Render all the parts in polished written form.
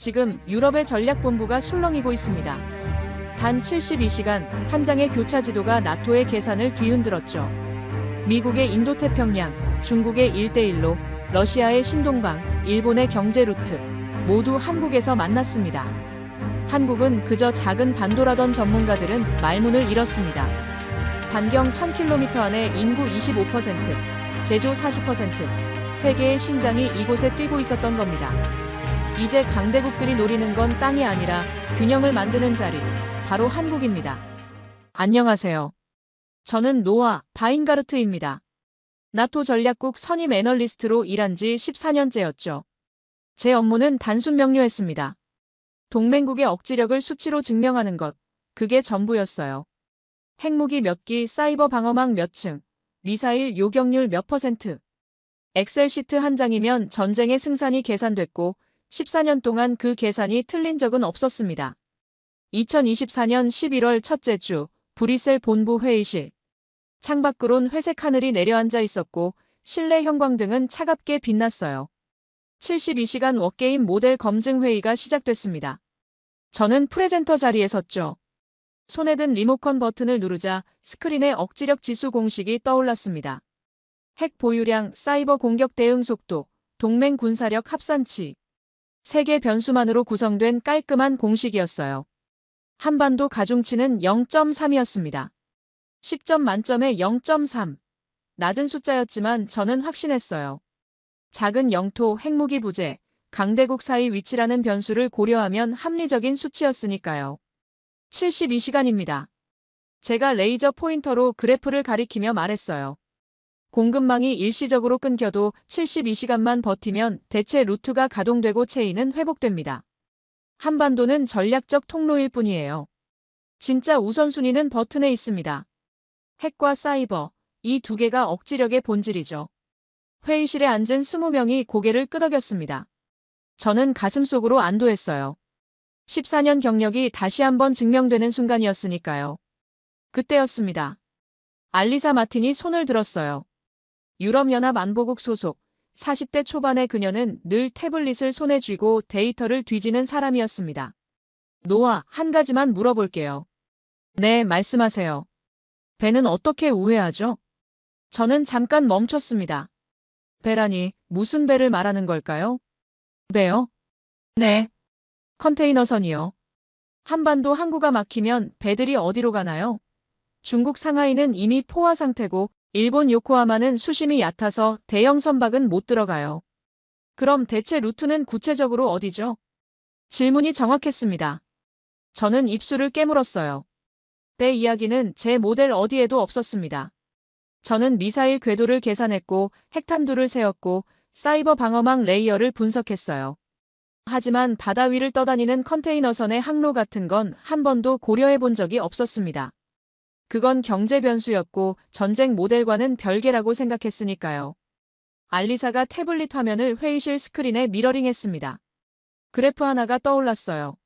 지금 유럽의 전략본부가 술렁이고 있습니다. 단 72시간 한 장의 교차 지도가 나토의 계산을 뒤흔들었죠. 미국의 인도태평양, 중국의 일대일로, 러시아의 신동방, 일본의 경제 루트, 모두 한국에서 만났습니다. 한국은 그저 작은 반도라던 전문가들은 말문을 잃었습니다. 반경 1000km 안에 인구 25%, 제조 40%, 세계의 심장이 이곳에 뛰고 있었던 겁니다. 이제 강대국들이 노리는 건 땅이 아니라 균형을 만드는 자리, 바로 한국입니다. 안녕하세요. 저는 노아 바인가르트입니다. 나토 전략국 선임 애널리스트로 일한 지 14년째였죠. 제 업무는 단순 명료했습니다. 동맹국의 억지력을 수치로 증명하는 것, 그게 전부였어요. 핵무기 몇 기, 사이버 방어망 몇 층, 미사일 요격률 몇 %. 엑셀 시트 한 장이면 전쟁의 승산이 계산됐고 14년 동안 그 계산이 틀린 적은 없었습니다. 2024년 11월 첫째 주, 브뤼셀 본부 회의실. 창밖으론 회색 하늘이 내려앉아 있었고 실내 형광등은 차갑게 빛났어요. 72시간 워게임 모델 검증 회의가 시작됐습니다. 저는 프레젠터 자리에 섰죠. 손에 든 리모컨 버튼을 누르자 스크린에 억지력 지수 공식이 떠올랐습니다. 핵 보유량, 사이버 공격 대응 속도, 동맹 군사력 합산치. 세 개 변수만으로 구성된 깔끔한 공식이었어요. 한반도 가중치는 0.3이었습니다. 10점 만점에 0.3. 낮은 숫자였지만 저는 확신했어요. 작은 영토, 핵무기 부재, 강대국 사이 위치라는 변수를 고려하면 합리적인 수치였으니까요. 72시간입니다. 제가 레이저 포인터로 그래프를 가리키며 말했어요. 공급망이 일시적으로 끊겨도 72시간만 버티면 대체 루트가 가동되고 체인은 회복됩니다. 한반도는 전략적 통로일 뿐이에요. 진짜 우선순위는 버튼에 있습니다. 핵과 사이버, 이 두 개가 억지력의 본질이죠. 회의실에 앉은 20명이 고개를 끄덕였습니다. 저는 가슴속으로 안도했어요. 14년 경력이 다시 한번 증명되는 순간이었으니까요. 그때였습니다. 알리사 마틴이 손을 들었어요. 유럽연합 안보국 소속, 40대 초반의 그녀는 늘 태블릿을 손에 쥐고 데이터를 뒤지는 사람이었습니다. 노아, 한 가지만 물어볼게요. 네, 말씀하세요. 배는 어떻게 우회하죠? 저는 잠깐 멈췄습니다. 배라니, 무슨 배를 말하는 걸까요? 배요? 네. 컨테이너선이요. 한반도 항구가 막히면 배들이 어디로 가나요? 중국 상하이는 이미 포화 상태고 일본 요코하마는 수심이 얕아서 대형 선박은 못 들어가요. 그럼 대체 루트는 구체적으로 어디죠? 질문이 정확했습니다. 저는 입술을 깨물었어요. 배 이야기는 제 모델 어디에도 없었습니다. 저는 미사일 궤도를 계산했고 핵탄두를 세웠고 사이버 방어망 레이어를 분석했어요. 하지만 바다 위를 떠다니는 컨테이너선의 항로 같은 건 한 번도 고려해 본 적이 없었습니다. 그건 경제 변수였고 전쟁 모델과는 별개라고 생각했으니까요. 알리사가 태블릿 화면을 회의실 스크린에 미러링했습니다. 그래프 하나가 떠올랐어요.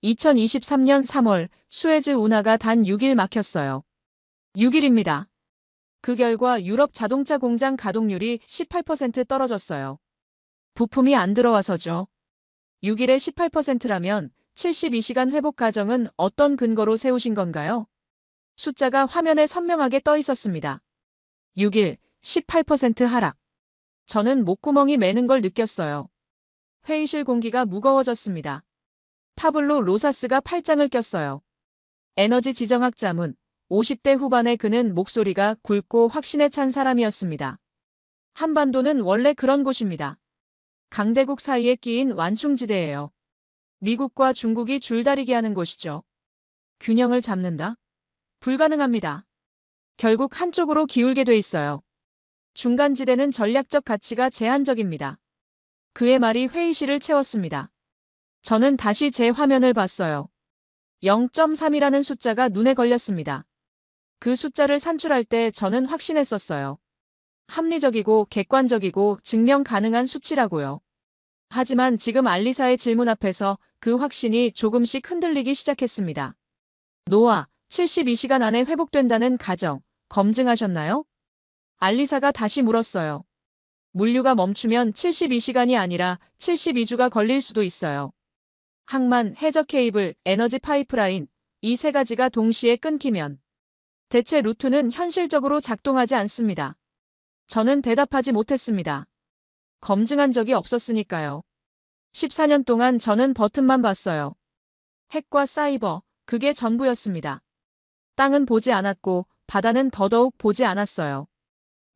2023년 3월 수에즈 운하가 단 6일 막혔어요. 6일입니다. 그 결과 유럽 자동차 공장 가동률이 18% 떨어졌어요. 부품이 안 들어와서죠. 6일에 18%라면 72시간 회복 과정은 어떤 근거로 세우신 건가요? 숫자가 화면에 선명하게 떠 있었습니다. 6일, 18% 하락. 저는 목구멍이 매는 걸 느꼈어요. 회의실 공기가 무거워졌습니다. 파블로 로사스가 팔짱을 꼈어요. 에너지 지정학 자문, 50대 후반의 그는 목소리가 굵고 확신에 찬 사람이었습니다. 한반도는 원래 그런 곳입니다. 강대국 사이에 끼인 완충지대예요. 미국과 중국이 줄다리기 하는 곳이죠. 균형을 잡는다? 불가능합니다. 결국 한쪽으로 기울게 돼 있어요. 중간지대는 전략적 가치가 제한적입니다. 그의 말이 회의실을 채웠습니다. 저는 다시 제 화면을 봤어요. 0.3이라는 숫자가 눈에 걸렸습니다. 그 숫자를 산출할 때 저는 확신했었어요. 합리적이고 객관적이고 증명 가능한 수치라고요. 하지만 지금 알리사의 질문 앞에서 그 확신이 조금씩 흔들리기 시작했습니다. 노아, 72시간 안에 회복된다는 가정, 검증하셨나요? 알리사가 다시 물었어요. 물류가 멈추면 72시간이 아니라 72주가 걸릴 수도 있어요. 항만, 해저 케이블, 에너지 파이프라인, 이 세 가지가 동시에 끊기면 대체 루트는 현실적으로 작동하지 않습니다. 저는 대답하지 못했습니다. 검증한 적이 없었으니까요. 14년 동안 저는 버튼만 봤어요. 핵과 사이버, 그게 전부였습니다. 땅은 보지 않았고 바다는 더더욱 보지 않았어요.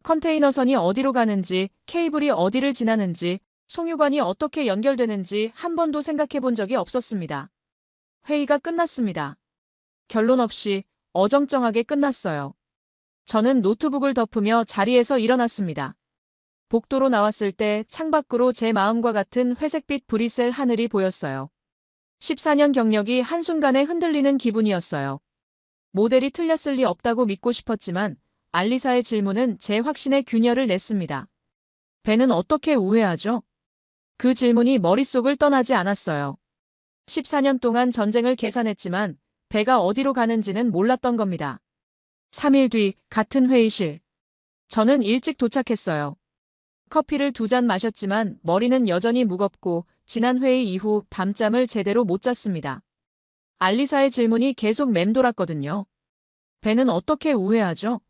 컨테이너선이 어디로 가는지, 케이블이 어디를 지나는지, 송유관이 어떻게 연결되는지 한 번도 생각해 본 적이 없었습니다. 회의가 끝났습니다. 결론 없이 어정쩡하게 끝났어요. 저는 노트북을 덮으며 자리에서 일어났습니다. 복도로 나왔을 때 창밖으로 제 마음과 같은 회색빛 브뤼셀 하늘이 보였어요. 14년 경력이 한순간에 흔들리는 기분이었어요. 모델이 틀렸을 리 없다고 믿고 싶었지만 알리사의 질문은 제 확신에 균열을 냈습니다. 배는 어떻게 우회하죠? 그 질문이 머릿속을 떠나지 않았어요. 14년 동안 전쟁을 계산했지만 배가 어디로 가는지는 몰랐던 겁니다. 3일 뒤 같은 회의실. 저는 일찍 도착했어요. 커피를 2잔 마셨지만 머리는 여전히 무겁고 지난 회의 이후 밤잠을 제대로 못 잤습니다. 알리사의 질문이 계속 맴돌았거든요. 배는 어떻게 우회하죠?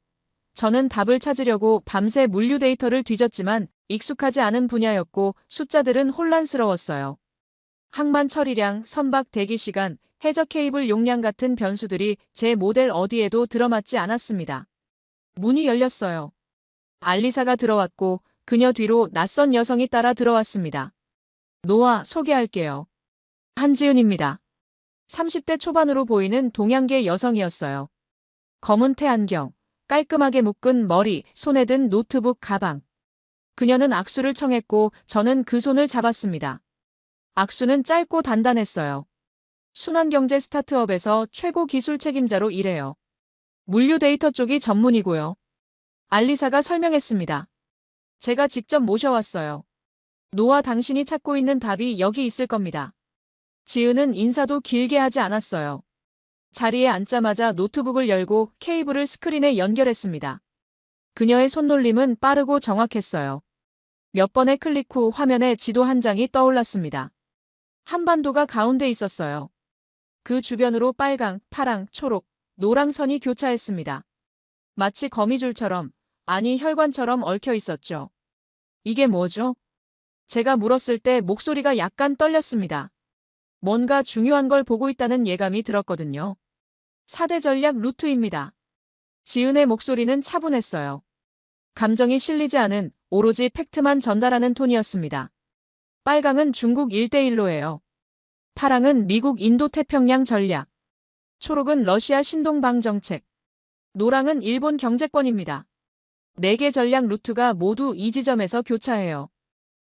저는 답을 찾으려고 밤새 물류 데이터를 뒤졌지만 익숙하지 않은 분야였고 숫자들은 혼란스러웠어요. 항만 처리량, 선박 대기 시간, 해저 케이블 용량 같은 변수들이 제 모델 어디에도 들어맞지 않았습니다. 문이 열렸어요. 알리사가 들어왔고 그녀 뒤로 낯선 여성이 따라 들어왔습니다. 노아, 소개할게요. 한지은입니다. 30대 초반으로 보이는 동양계 여성이었어요. 검은 태안경, 깔끔하게 묶은 머리, 손에 든 노트북 가방. 그녀는 악수를 청했고 저는 그 손을 잡았습니다. 악수는 짧고 단단했어요. 순환경제 스타트업에서 최고 기술 책임자로 일해요. 물류 데이터 쪽이 전문이고요. 알리사가 설명했습니다. 제가 직접 모셔왔어요. 노아, 당신이 찾고 있는 답이 여기 있을 겁니다. 지은은 인사도 길게 하지 않았어요. 자리에 앉자마자 노트북을 열고 케이블을 스크린에 연결했습니다. 그녀의 손놀림은 빠르고 정확했어요. 몇 번의 클릭 후 화면에 지도 한 장이 떠올랐습니다. 한반도가 가운데 있었어요. 그 주변으로 빨강, 파랑, 초록, 노랑 선이 교차했습니다. 마치 거미줄처럼, 아니 혈관처럼 얽혀 있었죠. 이게 뭐죠? 제가 물었을 때 목소리가 약간 떨렸습니다. 뭔가 중요한 걸 보고 있다는 예감이 들었거든요. 4대 전략 루트입니다. 지은의 목소리는 차분했어요. 감정이 실리지 않은 오로지 팩트만 전달하는 톤이었습니다. 빨강은 중국 1대1로예요. 파랑은 미국 인도태평양 전략. 초록은 러시아 신동방 정책. 노랑은 일본 경제권입니다. 4개 전략 루트가 모두 이 지점에서 교차해요.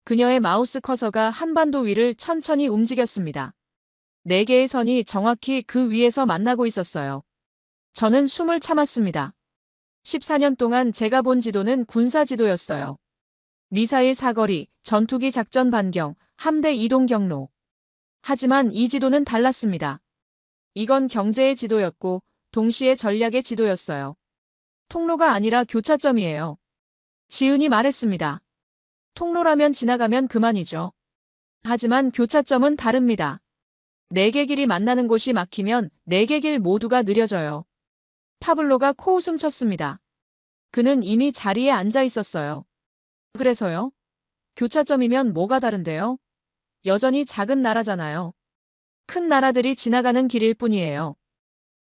그녀의 마우스 커서가 한반도 위를 천천히 움직였습니다. 4개의 선이 정확히 그 위에서 만나고 있었어요. 저는 숨을 참았습니다. 14년 동안 제가 본 지도는 군사 지도였어요. 미사일 사거리, 전투기 작전 반경, 함대 이동 경로. 하지만 이 지도는 달랐습니다. 이건 경제의 지도였고 동시에 전략의 지도였어요. 통로가 아니라 교차점이에요. 지은이 말했습니다. 통로라면 지나가면 그만이죠. 하지만 교차점은 다릅니다. 4개 길이 만나는 곳이 막히면 4개 길 모두가 느려져요. 파블로가 코웃음 쳤습니다. 그는 이미 자리에 앉아 있었어요. 그래서요? 교차점이면 뭐가 다른데요? 여전히 작은 나라잖아요. 큰 나라들이 지나가는 길일 뿐이에요.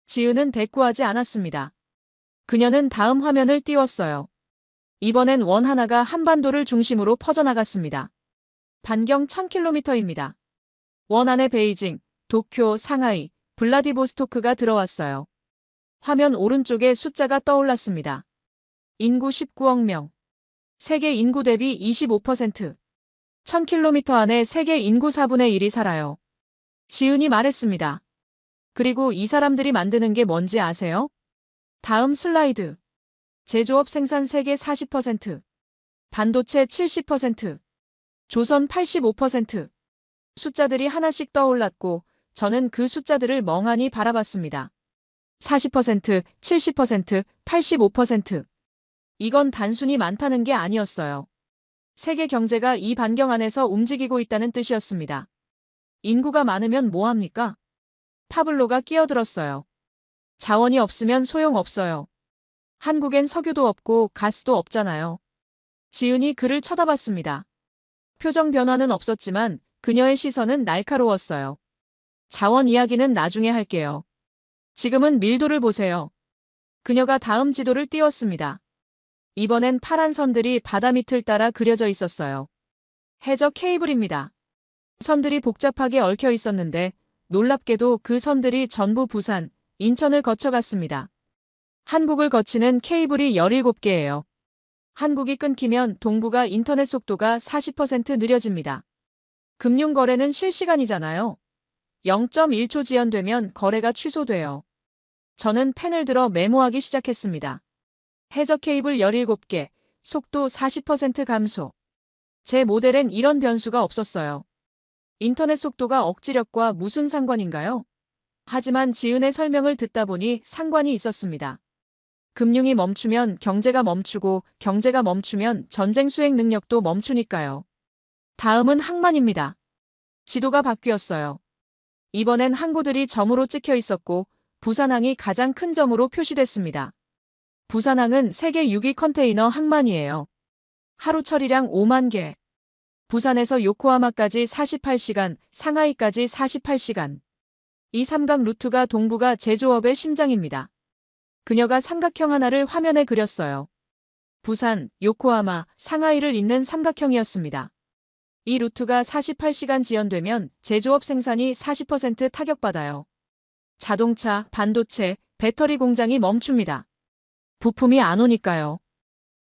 지은은 대꾸하지 않았습니다. 그녀는 다음 화면을 띄웠어요. 이번엔 원 하나가 한반도를 중심으로 퍼져나갔습니다. 반경 1000km입니다. 원 안에 베이징, 도쿄, 상하이, 블라디보스토크가 들어왔어요. 화면 오른쪽에 숫자가 떠올랐습니다. 인구 19억 명. 세계 인구 대비 25%. 1000km 안에 세계 인구 4분의 1이 살아요. 지은이 말했습니다. 그리고 이 사람들이 만드는 게 뭔지 아세요? 다음 슬라이드. 제조업 생산 세계 40%. 반도체 70%. 조선 85%. 숫자들이 하나씩 떠올랐고 저는 그 숫자들을 멍하니 바라봤습니다. 40%, 70%, 85%. 이건 단순히 많다는 게 아니었어요. 세계 경제가 이 반경 안에서 움직이고 있다는 뜻이었습니다. 인구가 많으면 뭐합니까? 파블로가 끼어들었어요. 자원이 없으면 소용없어요. 한국엔 석유도 없고 가스도 없잖아요. 지은이 그를 쳐다봤습니다. 표정 변화는 없었지만 그녀의 시선은 날카로웠어요. 자원 이야기는 나중에 할게요. 지금은 밀도를 보세요. 그녀가 다음 지도를 띄웠습니다. 이번엔 파란 선들이 바다 밑을 따라 그려져 있었어요. 해저 케이블입니다. 선들이 복잡하게 얽혀 있었는데 놀랍게도 그 선들이 전부 부산, 인천을 거쳐갔습니다. 한국을 거치는 케이블이 17개예요. 한국이 끊기면 동북아 인터넷 속도가 40% 느려집니다. 금융거래는 실시간이잖아요. 0.1초 지연되면 거래가 취소돼요. 저는 펜을 들어 메모하기 시작했습니다. 해저 케이블 17개, 속도 40% 감소. 제 모델엔 이런 변수가 없었어요. 인터넷 속도가 억지력과 무슨 상관인가요? 하지만 지은의 설명을 듣다 보니 상관이 있었습니다. 금융이 멈추면 경제가 멈추고 경제가 멈추면 전쟁 수행 능력도 멈추니까요. 다음은 항만입니다. 지도가 바뀌었어요. 이번엔 항구들이 점으로 찍혀 있었고 부산항이 가장 큰 점으로 표시됐습니다. 부산항은 세계 6위 컨테이너 항만이에요. 하루 처리량 5만 개. 부산에서 요코하마까지 48시간, 상하이까지 48시간. 이 삼각 루트가 동북아 제조업의 심장입니다. 그녀가 삼각형 하나를 화면에 그렸어요. 부산, 요코하마, 상하이를 잇는 삼각형이었습니다. 이 루트가 48시간 지연되면 제조업 생산이 40% 타격받아요. 자동차, 반도체, 배터리 공장이 멈춥니다. 부품이 안 오니까요.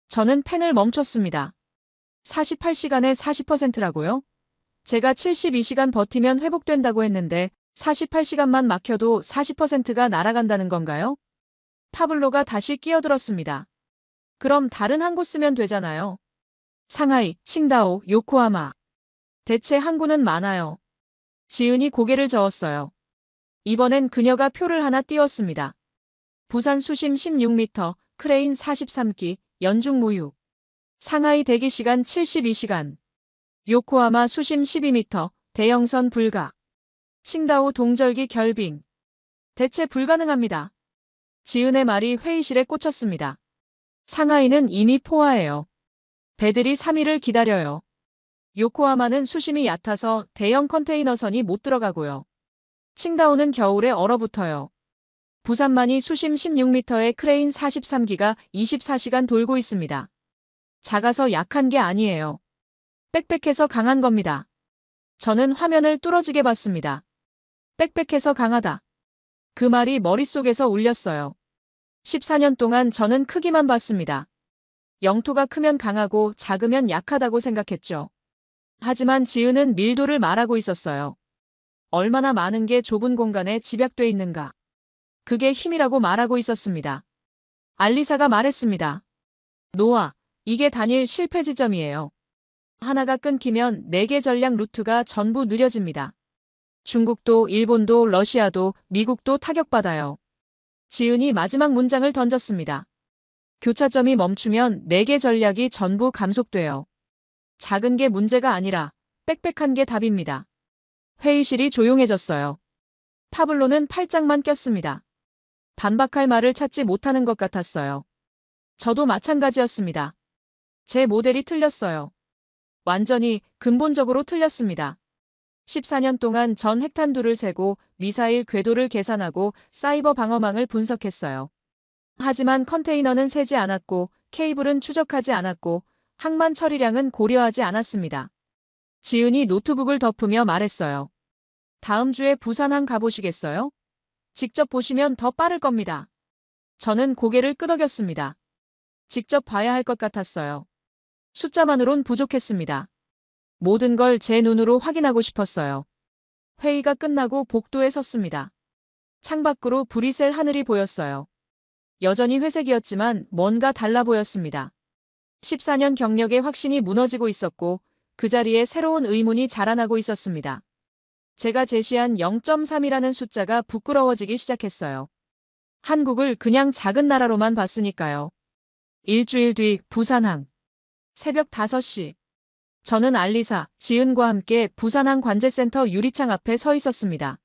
저는 펜을 멈췄습니다. 48시간에 40%라고요? 제가 72시간 버티면 회복된다고 했는데 48시간만 막혀도 40%가 날아간다는 건가요? 파블로가 다시 끼어들었습니다. 그럼 다른 항구 쓰면 되잖아요. 상하이, 칭다오, 요코하마. 대체 항구는 많아요. 지은이 고개를 저었어요. 이번엔 그녀가 표를 하나 띄웠습니다. 부산 수심 16m, 크레인 43기, 연중 무휴. 상하이 대기시간 72시간. 요코하마 수심 12m, 대형선 불가. 칭다오 동절기 결빙. 대체 불가능합니다. 지은의 말이 회의실에 꽂혔습니다. 상하이는 이미 포화해요. 배들이 3일을 기다려요. 요코하마는 수심이 얕아서 대형 컨테이너선이 못 들어가고요. 칭다오는 겨울에 얼어붙어요. 부산만이 수심 16m의 크레인 43기가 24시간 돌고 있습니다. 작아서 약한 게 아니에요. 빽빽해서 강한 겁니다. 저는 화면을 뚫어지게 봤습니다. 빽빽해서 강하다. 그 말이 머릿속에서 울렸어요. 14년 동안 저는 크기만 봤습니다. 영토가 크면 강하고 작으면 약하다고 생각했죠. 하지만 지은은 밀도를 말하고 있었어요. 얼마나 많은 게 좁은 공간에 집약돼 있는가. 그게 힘이라고 말하고 있었습니다. 알리사가 말했습니다. 노아, 이게 단일 실패 지점이에요. 하나가 끊기면 4개 전략 루트가 전부 느려집니다. 중국도, 일본도, 러시아도, 미국도 타격받아요. 지은이 마지막 문장을 던졌습니다. 교차점이 멈추면 4개 전략이 전부 감속돼요. 작은 게 문제가 아니라 빽빽한 게 답입니다. 회의실이 조용해졌어요. 파블로는 팔짱만 꼈습니다. 반박할 말을 찾지 못하는 것 같았어요. 저도 마찬가지였습니다. 제 모델이 틀렸어요. 완전히 근본적으로 틀렸습니다. 14년 동안 전 핵탄두를 세고 미사일 궤도를 계산하고 사이버 방어망을 분석했어요. 하지만 컨테이너는 세지 않았고 케이블은 추적하지 않았고 항만 처리량은 고려하지 않았습니다. 지은이 노트북을 덮으며 말했어요. 다음 주에 부산항 가보시겠어요? 직접 보시면 더 빠를 겁니다. 저는 고개를 끄덕였습니다. 직접 봐야 할 것 같았어요. 숫자만으론 부족했습니다. 모든 걸 제 눈으로 확인하고 싶었어요. 회의가 끝나고 복도에 섰습니다. 창밖으로 불이 셀 하늘이 보였어요. 여전히 회색이었지만 뭔가 달라 보였습니다. 14년 경력의 확신이 무너지고 있었고 그 자리에 새로운 의문이 자라나고 있었습니다. 제가 제시한 0.3이라는 숫자가 부끄러워지기 시작했어요. 한국을 그냥 작은 나라로만 봤으니까요. 일주일 뒤 부산항. 새벽 5시. 저는 알리사, 지은과 함께 부산항 관제센터 유리창 앞에 서 있었습니다.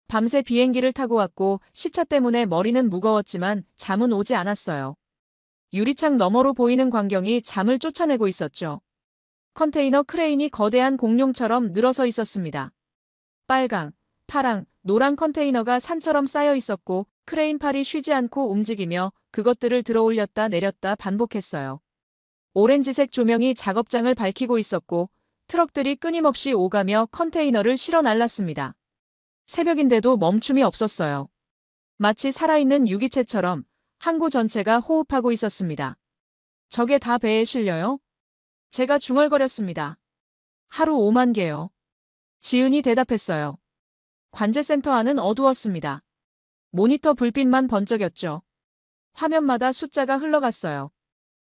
밤새 비행기를 타고 왔고 시차 때문에 머리는 무거웠지만 잠은 오지 않았어요. 유리창 너머로 보이는 광경이 잠을 쫓아내고 있었죠. 컨테이너 크레인이 거대한 공룡처럼 늘어서 있었습니다. 빨강, 파랑, 노란 컨테이너가 산처럼 쌓여 있었고 크레인 팔이 쉬지 않고 움직이며 그것들을 들어올렸다 내렸다 반복했어요. 오렌지색 조명이 작업장을 밝히고 있었고 트럭들이 끊임없이 오가며 컨테이너를 실어 날랐습니다. 새벽인데도 멈춤이 없었어요. 마치 살아있는 유기체처럼 항구 전체가 호흡하고 있었습니다. 저게 다 배에 실려요? 제가 중얼거렸습니다. 하루 5만 개요. 지은이 대답했어요. 관제센터 안은 어두웠습니다. 모니터 불빛만 번쩍였죠. 화면마다 숫자가 흘러갔어요.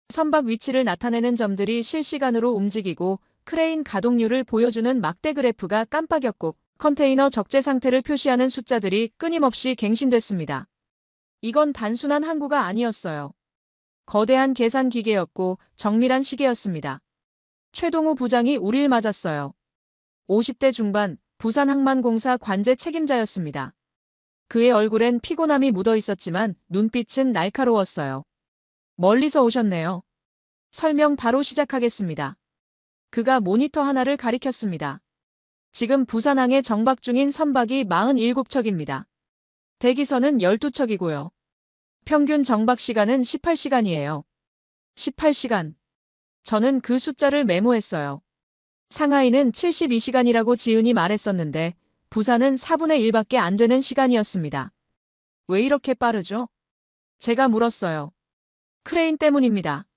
선박 위치를 나타내는 점들이 실시간으로 움직이고 크레인 가동률을 보여주는 막대 그래프가 깜빡였고 컨테이너 적재 상태를 표시하는 숫자들이 끊임없이 갱신됐습니다. 이건 단순한 항구가 아니었어요. 거대한 계산 기계였고 정밀한 시계였습니다. 최동우 부장이 우릴 맞았어요. 50대 중반 부산항만공사 관제 책임자였습니다. 그의 얼굴엔 피곤함이 묻어 있었지만 눈빛은 날카로웠어요. 멀리서 오셨네요. 설명 바로 시작하겠습니다. 그가 모니터 하나를 가리켰습니다. 지금 부산항에 정박 중인 선박이 47척입니다. 대기선은 12척이고요. 평균 정박 시간은 18시간이에요. 18시간. 저는 그 숫자를 메모했어요. 상하이는 72시간이라고 지은이 말했었는데 부산은 4분의 1밖에 안 되는 시간이었습니다. 왜 이렇게 빠르죠? 제가 물었어요. 크레인 때문입니다.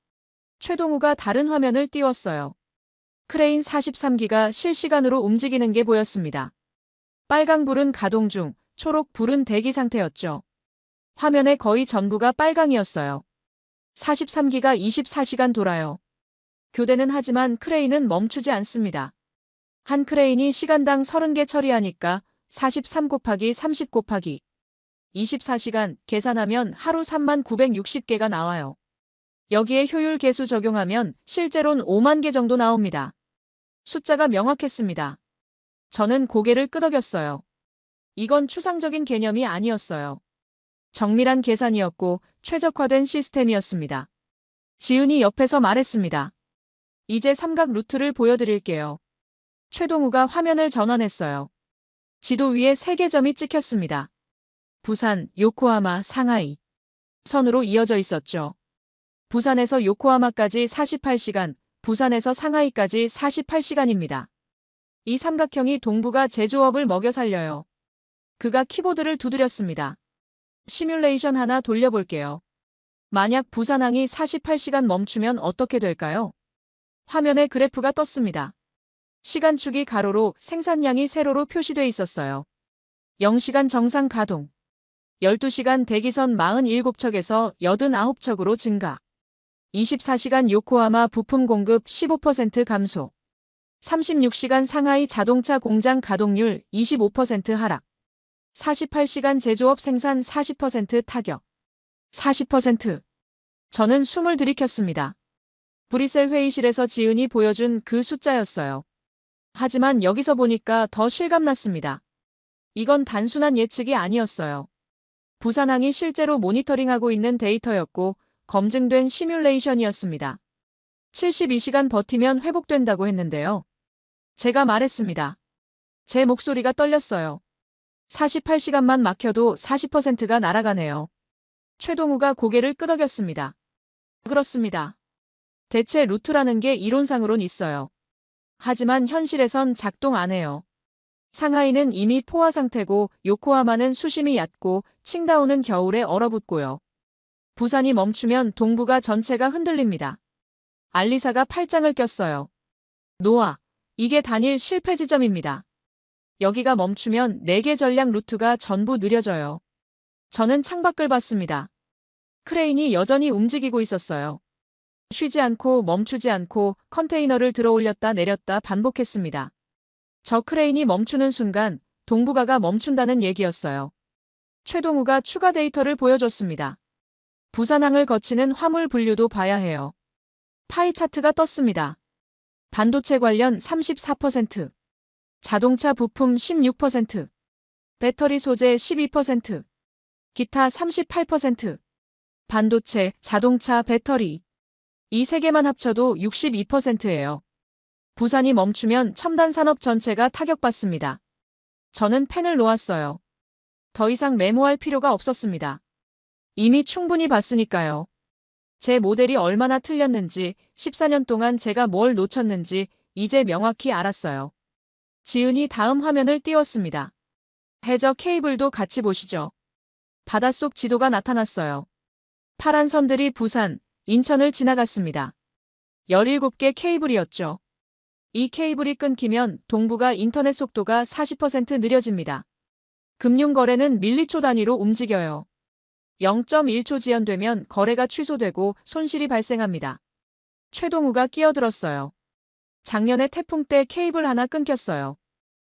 최동우가 다른 화면을 띄웠어요. 크레인 43기가 실시간으로 움직이는 게 보였습니다. 빨강불은 가동 중, 초록불은 대기 상태였죠. 화면의 거의 전부가 빨강이었어요. 43기가 24시간 돌아요. 교대는 하지만 크레인은 멈추지 않습니다. 한 크레인이 시간당 30개 처리하니까 43 곱하기 30 곱하기 24시간 계산하면 하루 3960개가 나와요. 여기에 효율 계수 적용하면 실제론 5만 개 정도 나옵니다. 숫자가 명확했습니다. 저는 고개를 끄덕였어요. 이건 추상적인 개념이 아니었어요. 정밀한 계산이었고 최적화된 시스템이었습니다. 지은이 옆에서 말했습니다. 이제 삼각 루트를 보여드릴게요. 최동우가 화면을 전환했어요. 지도 위에 3개 점이 찍혔습니다. 부산, 요코하마, 상하이. 선으로 이어져 있었죠. 부산에서 요코하마까지 48시간, 부산에서 상하이까지 48시간입니다. 이 삼각형이 동부가 제조업을 먹여 살려요. 그가 키보드를 두드렸습니다. 시뮬레이션 하나 돌려볼게요. 만약 부산항이 48시간 멈추면 어떻게 될까요? 화면에 그래프가 떴습니다. 시간축이 가로로 생산량이 세로로 표시돼 있었어요. 0시간 정상 가동. 12시간 대기선 47척에서 89척으로 증가. 24시간 요코하마 부품 공급 15% 감소. 36시간 상하이 자동차 공장 가동률 25% 하락. 48시간 제조업 생산 40% 타격. 40%. 저는 숨을 들이켰습니다. 브뤼셀 회의실에서 지은이 보여준 그 숫자였어요. 하지만 여기서 보니까 더 실감났습니다. 이건 단순한 예측이 아니었어요. 부산항이 실제로 모니터링하고 있는 데이터였고 검증된 시뮬레이션이었습니다. 72시간 버티면 회복된다고 했는데요. 제가 말했습니다. 제 목소리가 떨렸어요. 48시간만 막혀도 40%가 날아가네요. 최동우가 고개를 끄덕였습니다. 그렇습니다. 대체 루트라는 게 이론상으론 있어요. 하지만 현실에선 작동 안 해요. 상하이는 이미 포화 상태고 요코하마는 수심이 얕고 칭다오는 겨울에 얼어붙고요. 부산이 멈추면 동부가 전체가 흔들립니다. 알리사가 팔짱을 꼈어요. 노아, 이게 단일 실패 지점입니다. 여기가 멈추면 4개 전략 루트가 전부 느려져요. 저는 창밖을 봤습니다. 크레인이 여전히 움직이고 있었어요. 쉬지 않고 멈추지 않고 컨테이너를 들어올렸다 내렸다 반복했습니다. 저 크레인이 멈추는 순간 동부가가 멈춘다는 얘기였어요. 최동우가 추가 데이터를 보여줬습니다. 부산항을 거치는 화물 분류도 봐야 해요. 파이 차트가 떴습니다. 반도체 관련 34%, 자동차 부품 16%, 배터리 소재 12%, 기타 38%, 반도체, 자동차, 배터리. 이 세 개만 합쳐도 62%예요. 부산이 멈추면 첨단 산업 전체가 타격받습니다. 저는 펜을 놓았어요. 더 이상 메모할 필요가 없었습니다. 이미 충분히 봤으니까요. 제 모델이 얼마나 틀렸는지, 14년 동안 제가 뭘 놓쳤는지 이제 명확히 알았어요. 지은이 다음 화면을 띄웠습니다. 해저 케이블도 같이 보시죠. 바닷속 지도가 나타났어요. 파란 선들이 부산, 인천을 지나갔습니다. 17개 케이블이었죠. 이 케이블이 끊기면 동부가 인터넷 속도가 40% 느려집니다. 금융거래는 밀리초 단위로 움직여요. 0.1초 지연되면 거래가 취소되고 손실이 발생합니다. 최동우가 끼어들었어요. 작년에 태풍 때 케이블 하나 끊겼어요.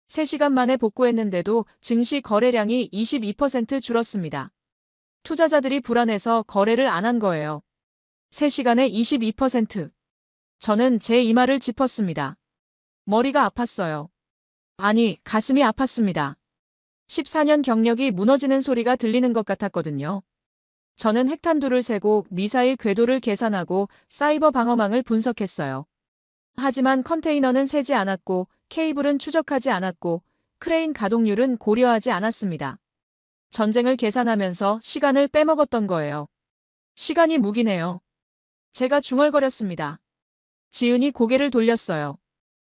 3시간 만에 복구했는데도 증시 거래량이 22% 줄었습니다. 투자자들이 불안해서 거래를 안 한 거예요. 3시간에 22%. 저는 제 이마를 짚었습니다. 머리가 아팠어요. 아니, 가슴이 아팠습니다. 14년 경력이 무너지는 소리가 들리는 것 같았거든요. 저는 핵탄두를 세고 미사일 궤도를 계산하고 사이버 방어망을 분석했어요. 하지만 컨테이너는 세지 않았고 케이블은 추적하지 않았고 크레인 가동률은 고려하지 않았습니다. 전쟁을 계산하면서 시간을 빼먹었던 거예요. 시간이 무기네요. 제가 중얼거렸습니다. 지은이 고개를 돌렸어요.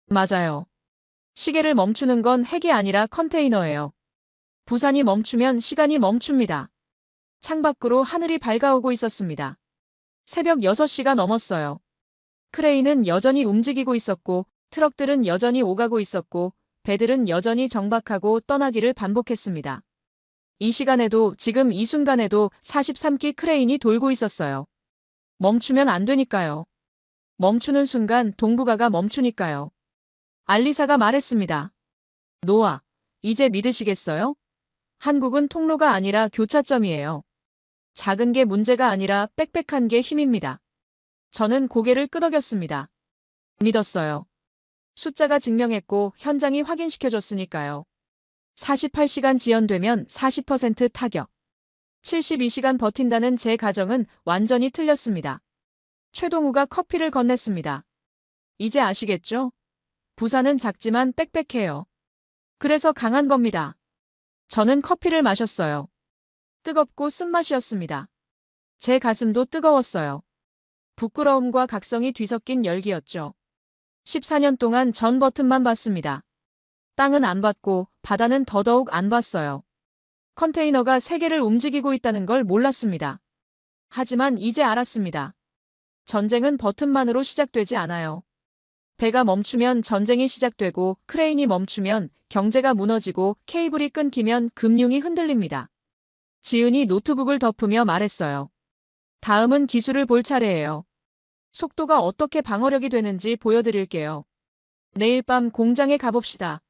맞아요. 시계를 멈추는 건 핵이 아니라 컨테이너예요. 부산이 멈추면 시간이 멈춥니다. 창밖으로 하늘이 밝아오고 있었습니다. 새벽 6시가 넘었어요. 크레인은 여전히 움직이고 있었고 트럭들은 여전히 오가고 있었고 배들은 여전히 정박하고 떠나기를 반복했습니다. 이 시간에도 지금 이 순간에도 43기 크레인이 돌고 있었어요. 멈추면 안 되니까요. 멈추는 순간 동북아가 멈추니까요. 알리사가 말했습니다. 노아, 이제 믿으시겠어요? 한국은 통로가 아니라 교차점이에요. 작은 게 문제가 아니라 빽빽한 게 힘입니다. 저는 고개를 끄덕였습니다. 믿었어요. 숫자가 증명했고 현장이 확인시켜줬으니까요. 48시간 지연되면 40% 타격. 72시간 버틴다는 제 가정은 완전히 틀렸습니다. 최동우가 커피를 건넸습니다. 이제 아시겠죠? 부산은 작지만 빽빽해요. 그래서 강한 겁니다. 저는 커피를 마셨어요. 뜨겁고 쓴맛이었습니다. 제 가슴도 뜨거웠어요. 부끄러움과 각성이 뒤섞인 열기였죠. 14년 동안 전 버튼만 봤습니다. 땅은 안 봤고 바다는 더더욱 안 봤어요. 컨테이너가 세계를 움직이고 있다는 걸 몰랐습니다. 하지만 이제 알았습니다. 전쟁은 버튼만으로 시작되지 않아요. 배가 멈추면 전쟁이 시작되고 크레인이 멈추면 경제가 무너지고 케이블이 끊기면 금융이 흔들립니다. 지은이 노트북을 덮으며 말했어요. 다음은 기술을 볼 차례예요. 속도가 어떻게 방어력이 되는지 보여드릴게요. 내일 밤 공장에 가봅시다.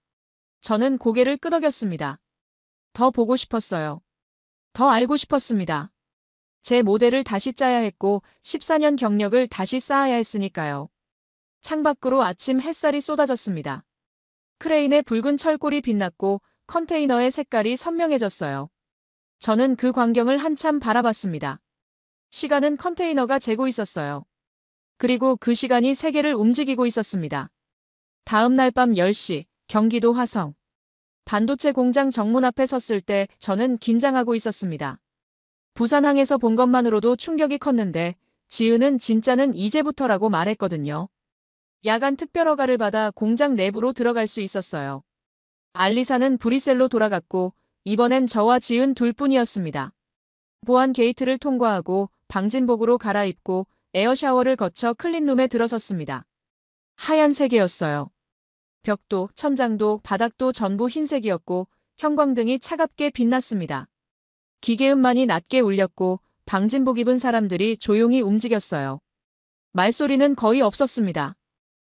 저는 고개를 끄덕였습니다. 더 보고 싶었어요. 더 알고 싶었습니다. 제 모델을 다시 짜야 했고 14년 경력을 다시 쌓아야 했으니까요. 창밖으로 아침 햇살이 쏟아졌습니다. 크레인의 붉은 철골이 빛났고 컨테이너의 색깔이 선명해졌어요. 저는 그 광경을 한참 바라봤습니다. 시간은 컨테이너가 재고 있었어요. 그리고 그 시간이 세계를 움직이고 있었습니다. 다음 날 밤 10시, 경기도 화성. 반도체 공장 정문 앞에 섰을 때 저는 긴장하고 있었습니다. 부산항에서 본 것만으로도 충격이 컸는데 지은은 진짜는 이제부터라고 말했거든요. 야간 특별허가를 받아 공장 내부로 들어갈 수 있었어요. 알리사는 브뤼셀로 돌아갔고 이번엔 저와 지은 둘뿐이었습니다. 보안 게이트를 통과하고 방진복으로 갈아입고 에어샤워를 거쳐 클린룸에 들어섰습니다. 하얀색이었어요. 벽도, 천장도, 바닥도 전부 흰색이었고 형광등이 차갑게 빛났습니다. 기계음만이 낮게 울렸고 방진복 입은 사람들이 조용히 움직였어요. 말소리는 거의 없었습니다.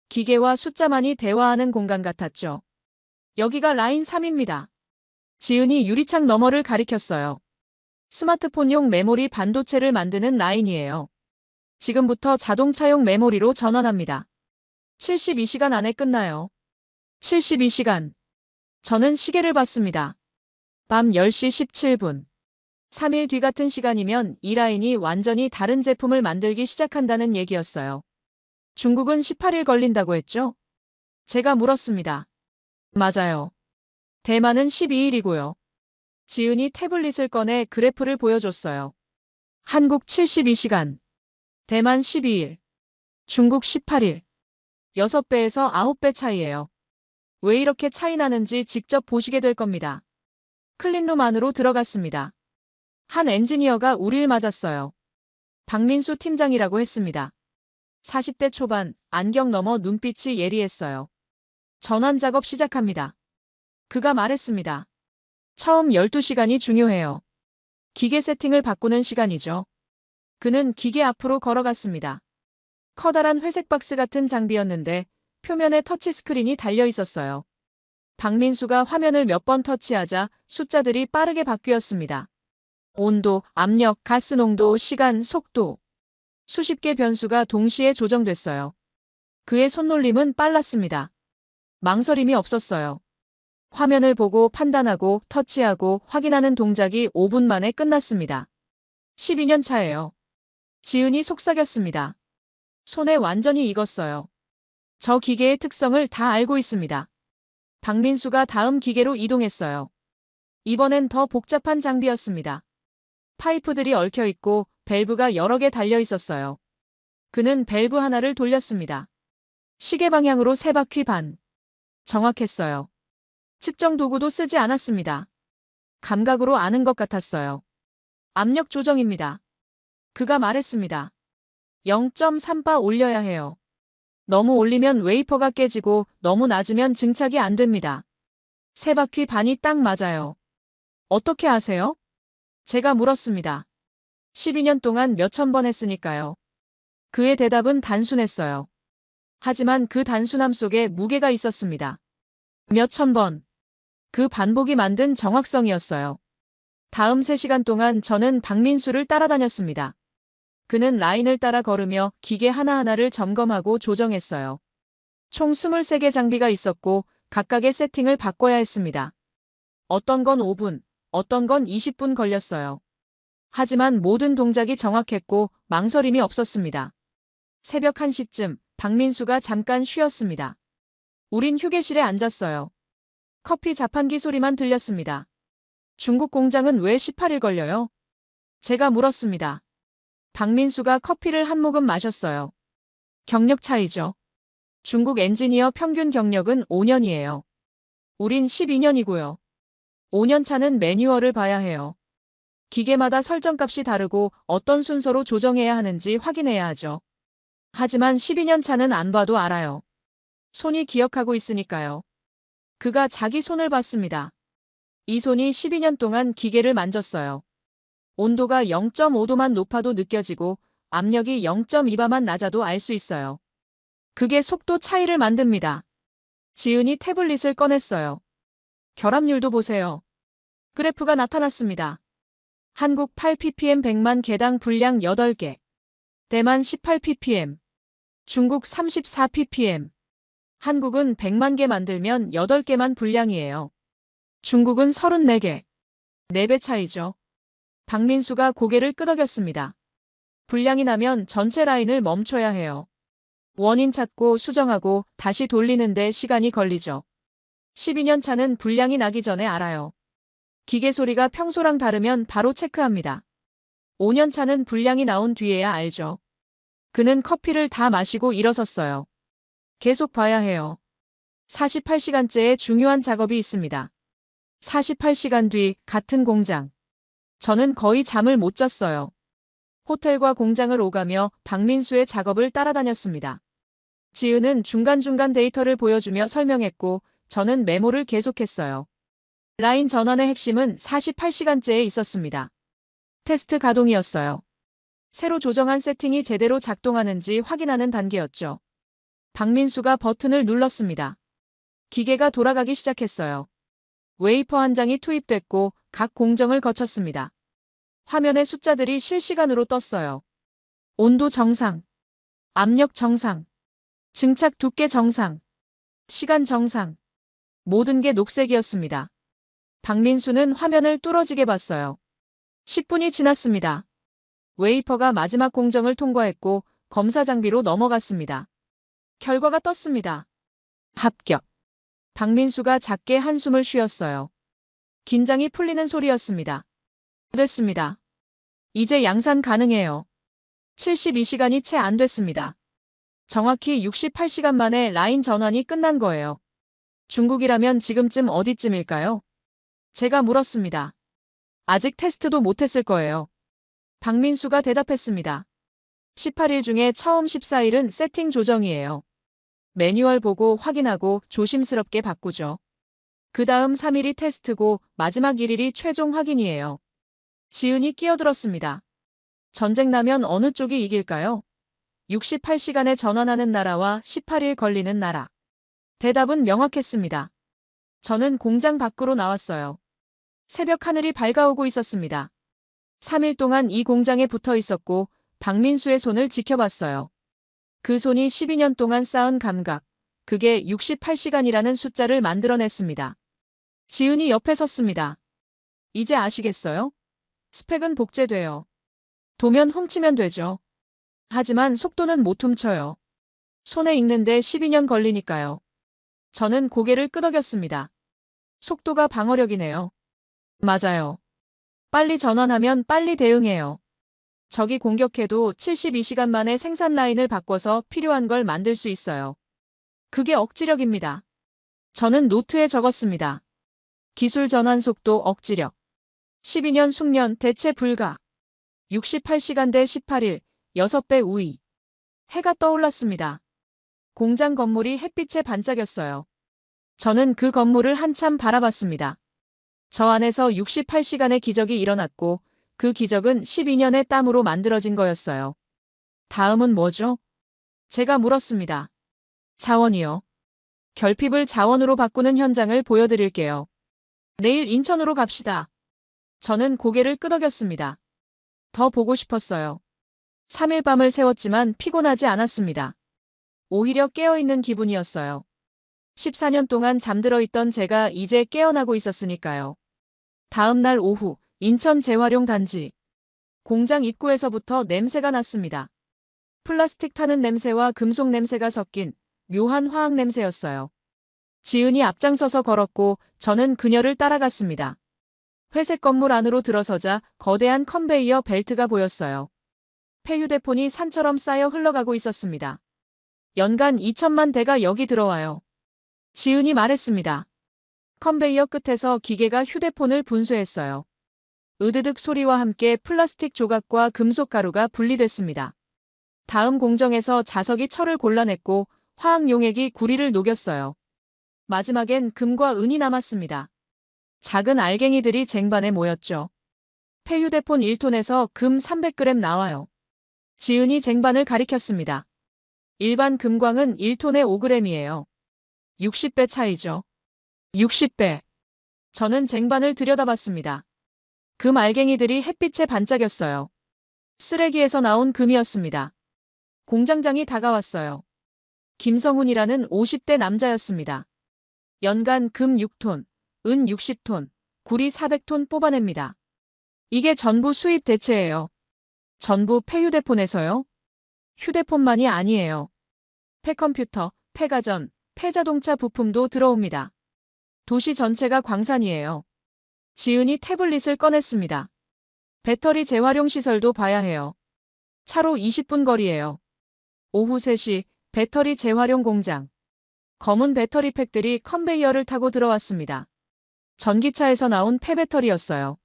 기계와 숫자만이 대화하는 공간 같았죠. 여기가 라인 3입니다. 지은이 유리창 너머를 가리켰어요. 스마트폰용 메모리 반도체를 만드는 라인이에요. 지금부터 자동차용 메모리로 전환합니다. 72시간 안에 끝나요. 72시간. 저는 시계를 봤습니다. 밤 10시 17분. 3일 뒤 같은 시간이면 이 라인이 완전히 다른 제품을 만들기 시작한다는 얘기였어요. 중국은 18일 걸린다고 했죠? 제가 물었습니다. 맞아요. 대만은 12일이고요. 지은이 태블릿을 꺼내 그래프를 보여줬어요. 한국 72시간, 대만 12일, 중국 18일. 6배에서 9배 차이예요. 왜 이렇게 차이 나는지 직접 보시게 될 겁니다. 클린룸 안으로 들어갔습니다. 한 엔지니어가 우릴 맞았어요. 박민수 팀장이라고 했습니다. 40대 초반, 안경 너머 눈빛이 예리했어요. 전환 작업 시작합니다. 그가 말했습니다. 처음 12시간이 중요해요. 기계 세팅을 바꾸는 시간이죠. 그는 기계 앞으로 걸어갔습니다. 커다란 회색 박스 같은 장비였는데 표면에 터치스크린이 달려 있었어요. 박민수가 화면을 몇 번 터치하자 숫자들이 빠르게 바뀌었습니다. 온도, 압력, 가스 농도, 시간, 속도. 수십 개 변수가 동시에 조정됐어요. 그의 손놀림은 빨랐습니다. 망설임이 없었어요. 화면을 보고 판단하고 터치하고 확인하는 동작이 5분 만에 끝났습니다. 12년 차예요. 지은이 속삭였습니다. 손에 완전히 익었어요. 저 기계의 특성을 다 알고 있습니다. 박민수가 다음 기계로 이동했어요. 이번엔 더 복잡한 장비였습니다. 파이프들이 얽혀 있고 밸브가 여러 개 달려 있었어요. 그는 밸브 하나를 돌렸습니다. 시계 방향으로 3바퀴 반. 정확했어요. 측정 도구도 쓰지 않았습니다. 감각으로 아는 것 같았어요. 압력 조정입니다. 그가 말했습니다. 0.3바 올려야 해요. 너무 올리면 웨이퍼가 깨지고 너무 낮으면 증착이 안 됩니다. 3바퀴 반이 딱 맞아요. 어떻게 아세요? 제가 물었습니다. 12년 동안 몇천 번 했으니까요. 그의 대답은 단순했어요. 하지만 그 단순함 속에 무게가 있었습니다. 몇천 번. 그 반복이 만든 정확성이었어요. 다음 3시간 동안 저는 박민수를 따라다녔습니다. 그는 라인을 따라 걸으며 기계 하나하나를 점검하고 조정했어요. 총 23개 장비가 있었고 각각의 세팅을 바꿔야 했습니다. 어떤 건 5분, 어떤 건 20분 걸렸어요. 하지만 모든 동작이 정확했고 망설임이 없었습니다. 새벽 1시쯤 박민수가 잠깐 쉬었습니다. 우린 휴게실에 앉았어요. 커피 자판기 소리만 들렸습니다. 중국 공장은 왜 18일 걸려요? 제가 물었습니다. 박민수가 커피를 한 모금 마셨어요. 경력 차이죠. 중국 엔지니어 평균 경력은 5년이에요. 우린 12년이고요. 5년 차는 매뉴얼을 봐야 해요. 기계마다 설정값이 다르고 어떤 순서로 조정해야 하는지 확인해야 하죠. 하지만 12년 차는 안 봐도 알아요. 손이 기억하고 있으니까요. 그가 자기 손을 봤습니다. 이 손이 12년 동안 기계를 만졌어요. 온도가 0.5도만 높아도 느껴지고 압력이 0.2바만 낮아도 알 수 있어요. 그게 속도 차이를 만듭니다. 지은이 태블릿을 꺼냈어요. 결합률도 보세요. 그래프가 나타났습니다. 한국 8ppm 100만 개당 분량 8개. 대만 18ppm. 중국 34ppm. 한국은 100만 개 만들면 8개만 분량이에요. 중국은 34개. 4배 차이죠. 박민수가 고개를 끄덕였습니다. 분량이 나면 전체 라인을 멈춰야 해요. 원인 찾고 수정하고 다시 돌리는데 시간이 걸리죠. 12년 차는 분량이 나기 전에 알아요. 기계 소리가 평소랑 다르면 바로 체크합니다. 5년 차는 분량이 나온 뒤에야 알죠. 그는 커피를 다 마시고 일어섰어요. 계속 봐야 해요. 48시간째의 중요한 작업이 있습니다. 48시간 뒤 같은 공장. 저는 거의 잠을 못 잤어요. 호텔과 공장을 오가며 박민수의 작업을 따라다녔습니다. 지은은 중간중간 데이터를 보여주며 설명했고 저는 메모를 계속했어요. 라인 전환의 핵심은 48시간째에 있었습니다. 테스트 가동이었어요. 새로 조정한 세팅이 제대로 작동하는지 확인하는 단계였죠. 박민수가 버튼을 눌렀습니다. 기계가 돌아가기 시작했어요. 웨이퍼 한 장이 투입됐고 각 공정을 거쳤습니다. 화면에 숫자들이 실시간으로 떴어요. 온도 정상, 압력 정상, 증착 두께 정상. 시간 정상. 모든 게 녹색이었습니다. 박민수는 화면을 뚫어지게 봤어요. 10분이 지났습니다. 웨이퍼가 마지막 공정을 통과했고 검사 장비로 넘어갔습니다. 결과가 떴습니다. 합격. 박민수가 작게 한숨을 쉬었어요. 긴장이 풀리는 소리였습니다. 됐습니다. 이제 양산 가능해요. 72시간이 채 안 됐습니다. 정확히 68시간 만에 라인 전환이 끝난 거예요. 중국이라면 지금쯤 어디쯤일까요? 제가 물었습니다. 아직 테스트도 못했을 거예요. 박민수가 대답했습니다. 18일 중에 처음 14일은 세팅 조정이에요. 매뉴얼 보고 확인하고 조심스럽게 바꾸죠. 그 다음 3일이 테스트고 마지막 1일이 최종 확인이에요. 지은이 끼어들었습니다. 전쟁 나면 어느 쪽이 이길까요? 68시간에 전환하는 나라와 18일 걸리는 나라. 대답은 명확했습니다. 저는 공장 밖으로 나왔어요. 새벽 하늘이 밝아오고 있었습니다. 3일 동안 이 공장에 붙어 있었고 박민수의 손을 지켜봤어요. 그 손이 12년 동안 쌓은 감각, 그게 68시간이라는 숫자를 만들어냈습니다. 지은이 옆에 섰습니다. 이제 아시겠어요? 스펙은 복제돼요. 도면 훔치면 되죠. 하지만 속도는 못 훔쳐요. 손에 익는데 12년 걸리니까요. 저는 고개를 끄덕였습니다. 속도가 방어력이네요. 맞아요. 빨리 전환하면 빨리 대응해요. 적이 공격해도 72시간 만에 생산 라인을 바꿔서 필요한 걸 만들 수 있어요. 그게 억지력입니다. 저는 노트에 적었습니다. 기술 전환 속도 억지력. 12년 숙련 대체 불가. 68시간 대 18일, 6배 우위. 해가 떠올랐습니다. 공장 건물이 햇빛에 반짝였어요. 저는 그 건물을 한참 바라봤습니다. 저 안에서 68시간의 기적이 일어났고 그 기적은 12년의 땀으로 만들어진 거였어요. 다음은 뭐죠? 제가 물었습니다. 자원이요. 결핍을 자원으로 바꾸는 현장을 보여드릴게요. 내일 인천으로 갑시다. 저는 고개를 끄덕였습니다. 더 보고 싶었어요. 3일 밤을 새웠지만 피곤하지 않았습니다. 오히려 깨어있는 기분이었어요. 14년 동안 잠들어 있던 제가 이제 깨어나고 있었으니까요. 다음 날 오후 인천 재활용 단지. 공장 입구에서부터 냄새가 났습니다. 플라스틱 타는 냄새와 금속 냄새가 섞인 묘한 화학 냄새였어요. 지은이 앞장서서 걸었고 저는 그녀를 따라갔습니다. 회색 건물 안으로 들어서자 거대한 컨베이어 벨트가 보였어요. 폐휴대폰이 산처럼 쌓여 흘러가고 있었습니다. 연간 2천만 대가 여기 들어와요. 지은이 말했습니다. 컨베이어 끝에서 기계가 휴대폰을 분쇄했어요. 으드득 소리와 함께 플라스틱 조각과 금속 가루가 분리됐습니다. 다음 공정에서 자석이 철을 골라냈고 화학 용액이 구리를 녹였어요. 마지막엔 금과 은이 남았습니다. 작은 알갱이들이 쟁반에 모였죠. 폐휴대폰 1톤에서 금 300g 나와요. 지은이 쟁반을 가리켰습니다. 일반 금광은 1톤에 5g이에요. 60배 차이죠. 60배. 저는 쟁반을 들여다봤습니다. 금 알갱이들이 햇빛에 반짝였어요. 쓰레기에서 나온 금이었습니다. 공장장이 다가왔어요. 김성훈이라는 50대 남자였습니다. 연간 금 6톤, 은 60톤, 구리 400톤 뽑아냅니다. 이게 전부 수입 대체예요. 전부 폐휴대폰에서요? 휴대폰만이 아니에요. 폐컴퓨터, 폐가전, 폐자동차 부품도 들어옵니다. 도시 전체가 광산이에요. 지은이 태블릿을 꺼냈습니다. 배터리 재활용 시설도 봐야 해요. 차로 20분 거리예요. 오후 3시 배터리 재활용 공장. 검은 배터리 팩들이 컨베이어를 타고 들어왔습니다. 전기차에서 나온 폐배터리였어요.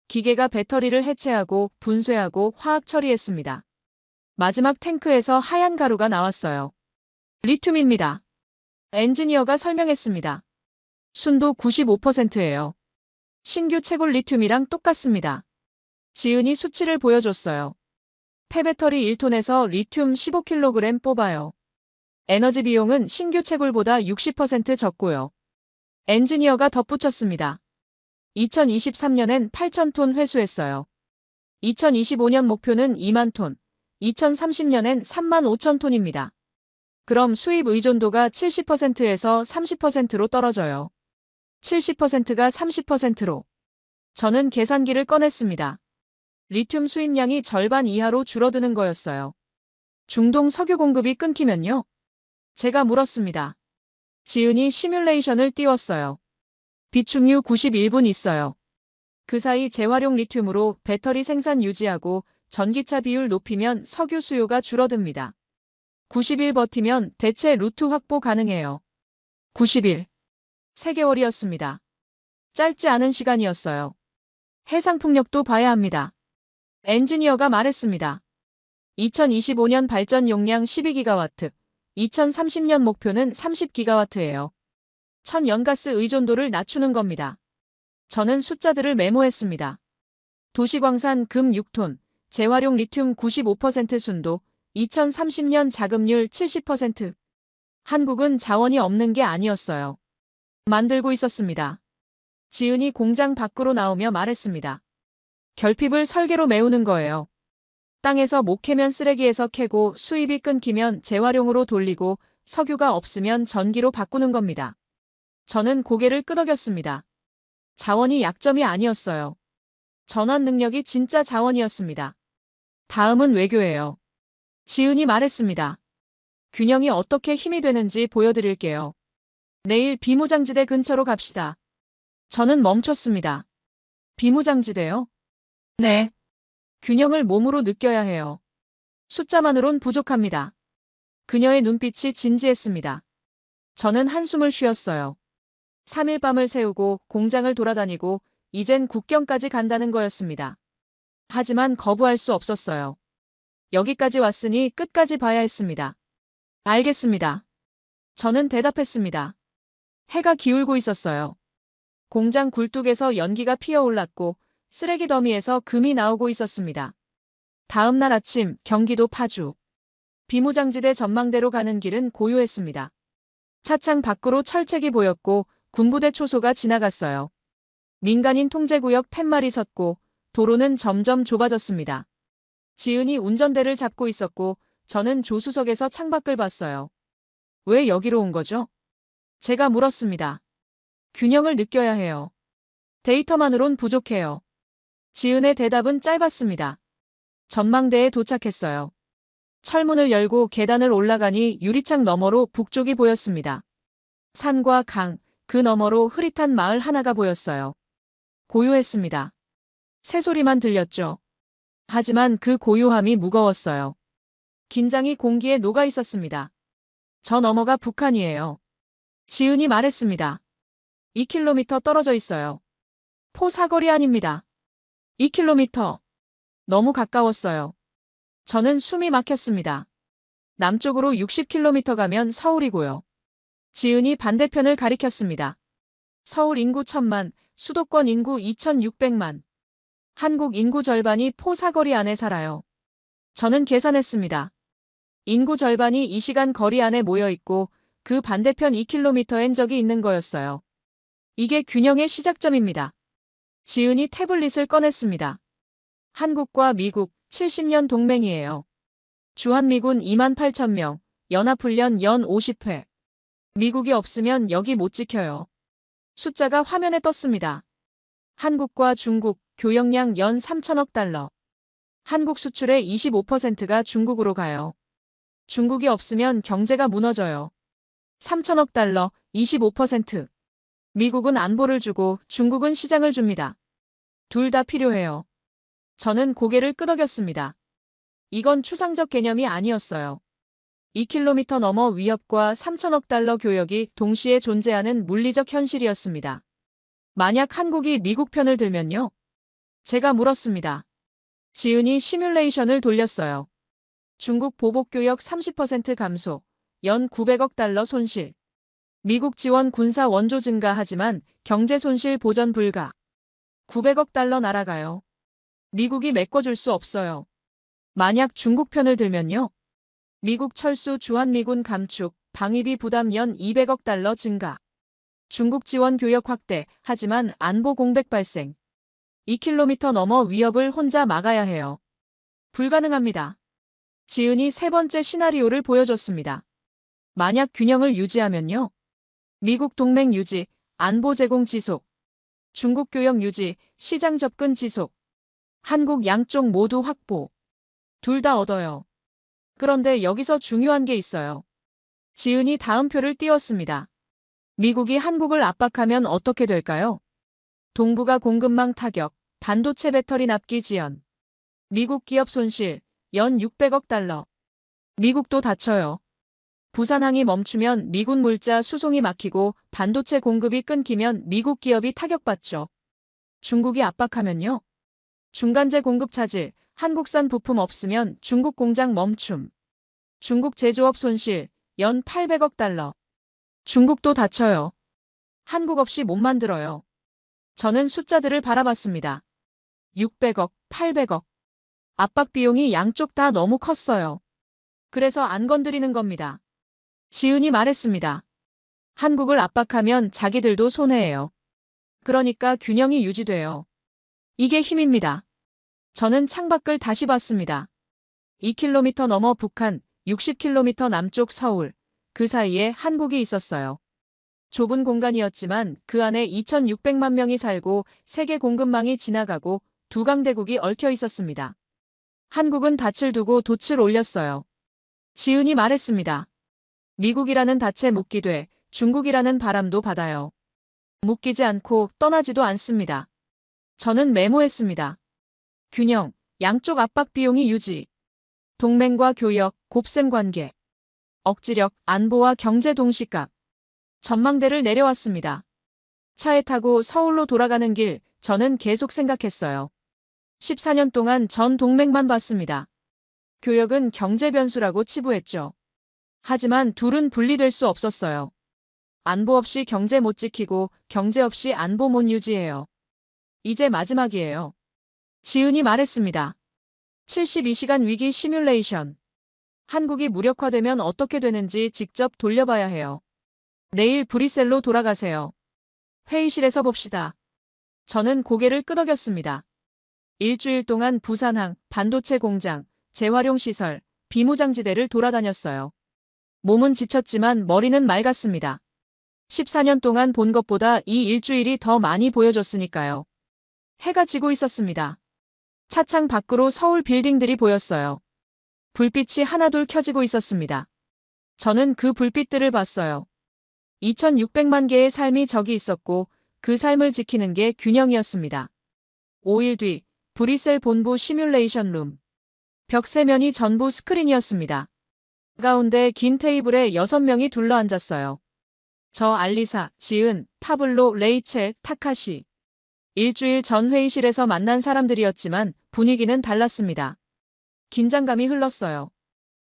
기계가 배터리를 해체하고 분쇄하고 화학 처리했습니다. 마지막 탱크에서 하얀 가루가 나왔어요. 리튬입니다. 엔지니어가 설명했습니다. 순도 95%예요. 신규 채굴 리튬이랑 똑같습니다. 지은이 수치를 보여줬어요. 폐배터리 1톤에서 리튬 15kg 뽑아요. 에너지 비용은 신규 채굴보다 60% 적고요. 엔지니어가 덧붙였습니다. 2023년엔 8,000톤 회수했어요. 2025년 목표는 2만 톤, 2030년엔 3만 5천 톤입니다. 그럼 수입 의존도가 70%에서 30%로 떨어져요. 70%가 30%로. 저는 계산기를 꺼냈습니다. 리튬 수입량이 절반 이하로 줄어드는 거였어요. 중동 석유 공급이 끊기면요? 제가 물었습니다. 지은이 시뮬레이션을 띄웠어요. 비축유 91분 있어요. 그 사이 재활용 리튬으로 배터리 생산 유지하고 전기차 비율 높이면 석유 수요가 줄어듭니다. 90일 버티면 대체 루트 확보 가능해요. 90일. 3개월이었습니다. 짧지 않은 시간이었어요. 해상 풍력도 봐야 합니다. 엔지니어가 말했습니다. 2025년 발전 용량 12기가와트, 2030년 목표는 30기가와트예요. 천연가스 의존도를 낮추는 겁니다. 저는 숫자들을 메모했습니다. 도시광산 금 6톤, 재활용 리튬 95% 순도, 2030년 자급률 70%. 한국은 자원이 없는 게 아니었어요. 만들고 있었습니다. 지은이 공장 밖으로 나오며 말했습니다. 결핍을 설계로 메우는 거예요. 땅에서 못 캐면 쓰레기에서 캐고 수입이 끊기면 재활용으로 돌리고 석유가 없으면 전기로 바꾸는 겁니다. 저는 고개를 끄덕였습니다. 자원이 약점이 아니었어요. 전환 능력이 진짜 자원이었습니다. 다음은 외교예요. 지은이 말했습니다. 균형이 어떻게 힘이 되는지 보여드릴게요. 내일 비무장지대 근처로 갑시다. 저는 멈췄습니다. 비무장지대요? 네. 균형을 몸으로 느껴야 해요. 숫자만으론 부족합니다. 그녀의 눈빛이 진지했습니다. 저는 한숨을 쉬었어요. 3일 밤을 새우고 공장을 돌아다니고 이젠 국경까지 간다는 거였습니다. 하지만 거부할 수 없었어요. 여기까지 왔으니 끝까지 봐야 했습니다. 알겠습니다. 저는 대답했습니다. 해가 기울고 있었어요. 공장 굴뚝에서 연기가 피어올랐고 쓰레기 더미에서 금이 나오고 있었습니다. 다음 날 아침 경기도 파주. 비무장지대 전망대로 가는 길은 고요했습니다. 차창 밖으로 철책이 보였고 군부대 초소가 지나갔어요. 민간인 통제구역 팻말이 섰고 도로는 점점 좁아졌습니다. 지은이 운전대를 잡고 있었고 저는 조수석에서 창밖을 봤어요. 왜 여기로 온 거죠? 제가 물었습니다. 균형을 느껴야 해요. 데이터만으론 부족해요. 지은의 대답은 짧았습니다. 전망대에 도착했어요. 철문을 열고 계단을 올라가니 유리창 너머로 북쪽이 보였습니다. 산과 강, 그 너머로 흐릿한 마을 하나가 보였어요. 고요했습니다. 새소리만 들렸죠. 하지만 그 고요함이 무거웠어요. 긴장이 공기에 녹아 있었습니다. 저 너머가 북한이에요. 지은이 말했습니다. 2km 떨어져 있어요. 포 사거리 아닙니다. 2km. 너무 가까웠어요. 저는 숨이 막혔습니다. 남쪽으로 60km 가면 서울이고요. 지은이 반대편을 가리켰습니다. 서울 인구 1000만, 수도권 인구 2600만. 한국 인구 절반이 포 사거리 안에 살아요. 저는 계산했습니다. 인구 절반이 이 시간 거리 안에 모여 있고 그 반대편 2km엔 적이 있는 거였어요. 이게 균형의 시작점입니다. 지은이 태블릿을 꺼냈습니다. 한국과 미국 70년 동맹이에요. 주한미군 28,000명, 연합훈련 연 50회. 미국이 없으면 여기 못 지켜요. 숫자가 화면에 떴습니다. 한국과 중국 교역량 연 3천억 달러. 한국 수출의 25%가 중국으로 가요. 중국이 없으면 경제가 무너져요. 3천억 달러, 25%. 미국은 안보를 주고 중국은 시장을 줍니다. 둘 다 필요해요. 저는 고개를 끄덕였습니다. 이건 추상적 개념이 아니었어요. 2km 넘어 위협과 3천억 달러 교역이 동시에 존재하는 물리적 현실이었습니다. 만약 한국이 미국 편을 들면요? 제가 물었습니다. 지은이 시뮬레이션을 돌렸어요. 중국 보복교역 30% 감소, 연 900억 달러 손실. 미국 지원 군사 원조 증가하지만 경제 손실 보전 불가. 900억 달러 날아가요. 미국이 메꿔줄 수 없어요. 만약 중국 편을 들면요? 미국 철수 주한미군 감축, 방위비 부담 연 200억 달러 증가. 중국 지원 교역 확대, 하지만 안보 공백 발생. 2km 넘어 위협을 혼자 막아야 해요. 불가능합니다. 지은이 세 번째 시나리오를 보여줬습니다. 만약 균형을 유지하면요. 미국 동맹 유지, 안보 제공 지속, 중국 교역 유지, 시장 접근 지속, 한국 양쪽 모두 확보. 둘 다 얻어요. 그런데 여기서 중요한 게 있어요. 지은이 다음 표를 띄웠습니다. 미국이 한국을 압박하면 어떻게 될까요? 동북아 공급망 타격, 반도체 배터리 납기 지연. 미국 기업 손실, 연 600억 달러. 미국도 다쳐요. 부산항이 멈추면 미군 물자 수송이 막히고 반도체 공급이 끊기면 미국 기업이 타격받죠. 중국이 압박하면요. 중간재 공급 차질, 한국산 부품 없으면 중국 공장 멈춤. 중국 제조업 손실, 연 800억 달러. 중국도 다쳐요. 한국 없이 못 만들어요. 저는 숫자들을 바라봤습니다. 600억, 800억. 압박 비용이 양쪽 다 너무 컸어요. 그래서 안 건드리는 겁니다. 지은이 말했습니다. 한국을 압박하면 자기들도 손해예요. 그러니까 균형이 유지돼요. 이게 힘입니다. 저는 창밖을 다시 봤습니다. 2km 넘어 북한, 60km 남쪽 서울, 그 사이에 한국이 있었어요. 좁은 공간이었지만 그 안에 2,600만 명이 살고 세계 공급망이 지나가고 두 강대국이 얽혀 있었습니다. 한국은 닻을 두고 돛을 올렸어요. 지은이 말했습니다. 미국이라는 닻에 묶이되 중국이라는 바람도 받아요. 묶이지 않고 떠나지도 않습니다. 저는 메모했습니다. 균형, 양쪽 압박 비용이 유지. 동맹과 교역, 곱셈 관계. 억지력, 안보와 경제 동시값. 전망대를 내려왔습니다. 차에 타고 서울로 돌아가는 길, 저는 계속 생각했어요. 14년 동안 전 동맹만 봤습니다. 교역은 경제 변수라고 치부했죠. 하지만 둘은 분리될 수 없었어요. 안보 없이 경제 못 지키고 경제 없이 안보 못 유지해요. 이제 마지막이에요. 지은이 말했습니다. 72시간 위기 시뮬레이션. 한국이 무력화되면 어떻게 되는지 직접 돌려봐야 해요. 내일 브뤼셀로 돌아가세요. 회의실에서 봅시다. 저는 고개를 끄덕였습니다. 일주일 동안 부산항, 반도체 공장, 재활용 시설, 비무장지대를 돌아다녔어요. 몸은 지쳤지만 머리는 맑았습니다. 14년 동안 본 것보다 이 일주일이 더 많이 보여줬으니까요. 해가 지고 있었습니다. 차창 밖으로 서울 빌딩들이 보였어요. 불빛이 하나둘 켜지고 있었습니다. 저는 그 불빛들을 봤어요. 2,600만 개의 삶이 저기 있었고 그 삶을 지키는 게 균형이었습니다. 5일 뒤 브뤼셀 본부 시뮬레이션 룸. 벽 세면이 전부 스크린이었습니다. 가운데 긴 테이블에 6명이 둘러앉았어요. 저 알리사, 지은, 파블로, 레이첼, 타카시. 일주일 전 회의실에서 만난 사람들이었지만 분위기는 달랐습니다. 긴장감이 흘렀어요.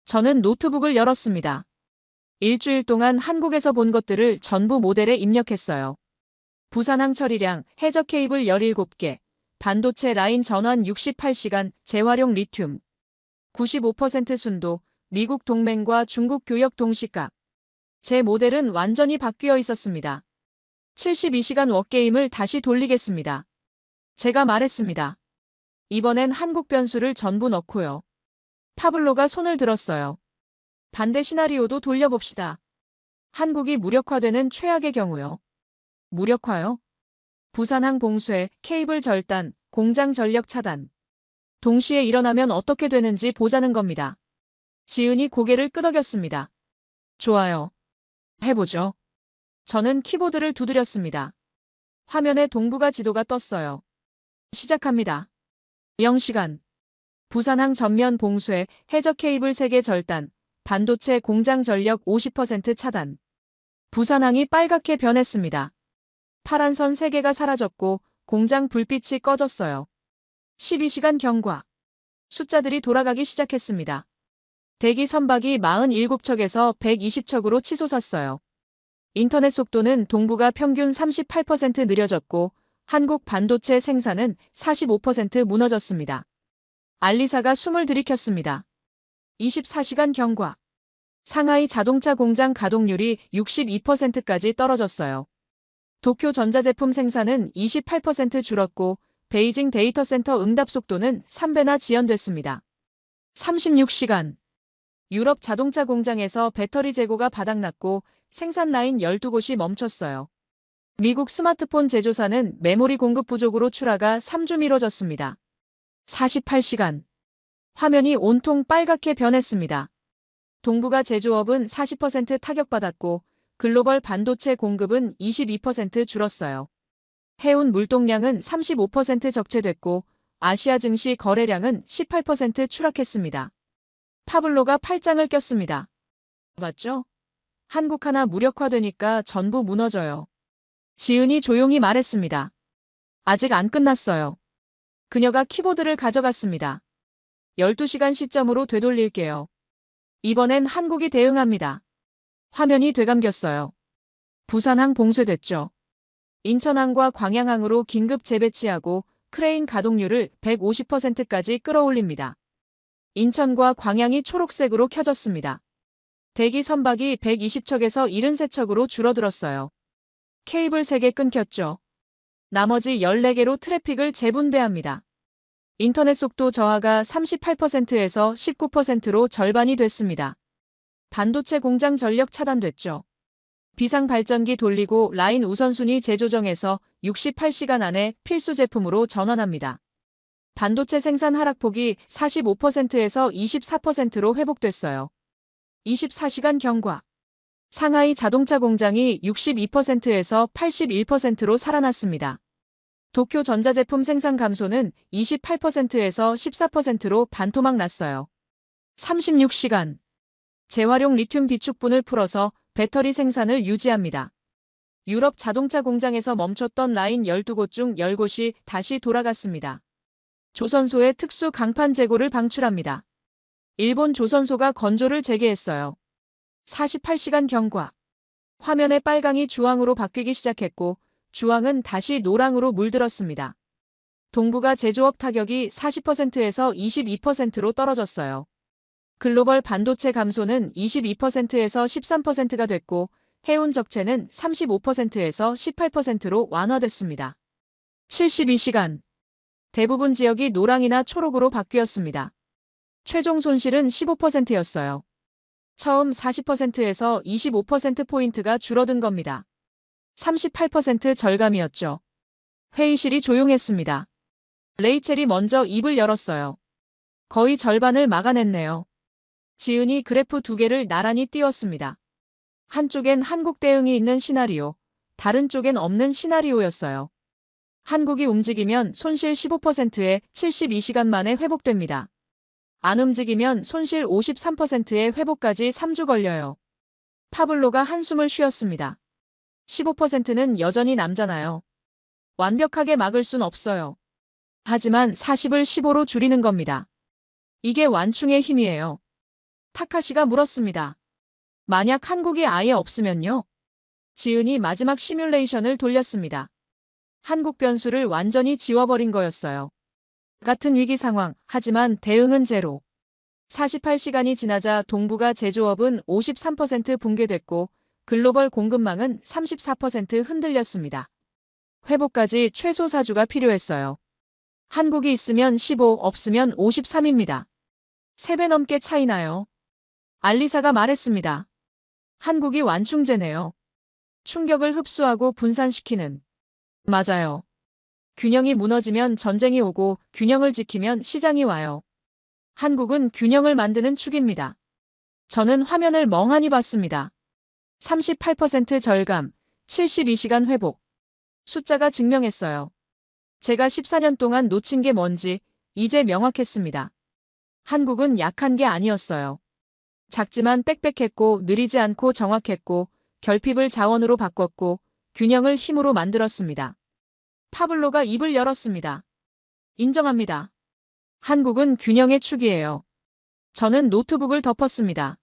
저는 노트북을 열었습니다. 일주일 동안 한국에서 본 것들을 전부 모델에 입력했어요. 부산항 처리량, 해저 케이블 17개, 반도체 라인 전환 68시간, 재활용 리튬. 95% 순도, 미국 동맹과 중국 교역 동시값. 제 모델은 완전히 바뀌어 있었습니다. 72시간 워게임을 다시 돌리겠습니다. 제가 말했습니다. 이번엔 한국 변수를 전부 넣고요. 파블로가 손을 들었어요. 반대 시나리오도 돌려봅시다. 한국이 무력화되는 최악의 경우요. 무력화요? 부산항 봉쇄, 케이블 절단, 공장 전력 차단. 동시에 일어나면 어떻게 되는지 보자는 겁니다. 지은이 고개를 끄덕였습니다. 좋아요. 해보죠. 저는 키보드를 두드렸습니다. 화면에 동북아 지도가 떴어요. 시작합니다. 0시간. 부산항 전면 봉쇄, 해저 케이블 3개 절단, 반도체 공장 전력 50% 차단. 부산항이 빨갛게 변했습니다. 파란 선 3개가 사라졌고 공장 불빛이 꺼졌어요. 12시간 경과. 숫자들이 돌아가기 시작했습니다. 대기 선박이 47척에서 120척으로 치솟았어요. 인터넷 속도는 동북아 평균 38% 느려졌고 한국 반도체 생산은 45% 무너졌습니다. 알리사가 숨을 들이켰습니다. 24시간 경과. 상하이 자동차 공장 가동률이 62%까지 떨어졌어요. 도쿄 전자제품 생산은 28% 줄었고 베이징 데이터 센터 응답 속도는 3배나 지연됐습니다. 36시간. 유럽 자동차 공장에서 배터리 재고가 바닥났고 생산 라인 12곳이 멈췄어요. 미국 스마트폰 제조사는 메모리 공급 부족으로 출하가 3주 미뤄졌습니다. 48시간. 화면이 온통 빨갛게 변했습니다. 동북아 제조업은 40% 타격받았고 글로벌 반도체 공급은 22% 줄었어요. 해운 물동량은 35% 적체됐고 아시아 증시 거래량은 18% 추락했습니다. 파블로가 팔짱을 꼈습니다. 맞죠? 한국 하나 무력화되니까 전부 무너져요. 지은이 조용히 말했습니다. 아직 안 끝났어요. 그녀가 키보드를 가져갔습니다. 12시간 시점으로 되돌릴게요. 이번엔 한국이 대응합니다. 화면이 되감겼어요. 부산항 봉쇄됐죠. 인천항과 광양항으로 긴급 재배치하고 크레인 가동률을 150%까지 끌어올립니다. 인천과 광양이 초록색으로 켜졌습니다. 대기 선박이 120척에서 73척으로 줄어들었어요. 케이블 3개 끊겼죠. 나머지 14개로 트래픽을 재분배합니다. 인터넷 속도 저하가 38%에서 19%로 절반이 됐습니다. 반도체 공장 전력 차단됐죠. 비상 발전기 돌리고 라인 우선순위 재조정해서 68시간 안에 필수 제품으로 전환합니다. 반도체 생산 하락폭이 45%에서 24%로 회복됐어요. 24시간 경과. 상하이 자동차 공장이 62%에서 81%로 살아났습니다. 도쿄 전자제품 생산 감소는 28%에서 14%로 반토막 났어요. 36시간. 재활용 리튬 비축분을 풀어서 배터리 생산을 유지합니다. 유럽 자동차 공장에서 멈췄던 라인 12곳 중 10곳이 다시 돌아갔습니다. 조선소의 특수 강판 재고를 방출합니다. 일본 조선소가 건조를 재개했어요. 48시간 경과. 화면의 빨강이 주황으로 바뀌기 시작했고 주황은 다시 노랑으로 물들었습니다. 동북아 제조업 타격이 40%에서 22%로 떨어졌어요. 글로벌 반도체 감소는 22%에서 13%가 됐고 해운 적체는 35%에서 18%로 완화됐습니다. 72시간. 대부분 지역이 노랑이나 초록으로 바뀌었습니다. 최종 손실은 15%였어요. 처음 40%에서 25%포인트가 줄어든 겁니다. 38% 절감이었죠. 회의실이 조용했습니다. 레이첼이 먼저 입을 열었어요. 거의 절반을 막아냈네요. 지은이 그래프 2개를 나란히 띄웠습니다. 한쪽엔 한국 대응이 있는 시나리오, 다른 쪽엔 없는 시나리오였어요. 한국이 움직이면 손실 15%에 72시간 만에 회복됩니다. 안 움직이면 손실 53%의 회복까지 3주 걸려요. 파블로가 한숨을 쉬었습니다. 15%는 여전히 남잖아요. 완벽하게 막을 순 없어요. 하지만 40을 15로 줄이는 겁니다. 이게 완충의 힘이에요. 타카시가 물었습니다. 만약 한국이 아예 없으면요? 지은이 마지막 시뮬레이션을 돌렸습니다. 한국 변수를 완전히 지워버린 거였어요. 같은 위기 상황, 하지만 대응은 제로. 48시간이 지나자 동북아 제조업은 53% 붕괴됐고 글로벌 공급망은 34% 흔들렸습니다. 회복까지 최소 4주가 필요했어요. 한국이 있으면 15, 없으면 53입니다. 3배 넘게 차이나요. 알리사가 말했습니다. 한국이 완충제네요. 충격을 흡수하고 분산시키는. 맞아요. 균형이 무너지면 전쟁이 오고 균형을 지키면 시장이 와요. 한국은 균형을 만드는 축입니다. 저는 화면을 멍하니 봤습니다. 38% 절감, 72시간 회복. 숫자가 증명했어요. 제가 14년 동안 놓친 게 뭔지 이제 명확했습니다. 한국은 약한 게 아니었어요. 작지만 빽빽했고 느리지 않고 정확했고 결핍을 자원으로 바꿨고 균형을 힘으로 만들었습니다. 파블로가 입을 열었습니다. 인정합니다. 한국은 균형의 축이에요. 저는 노트북을 덮었습니다.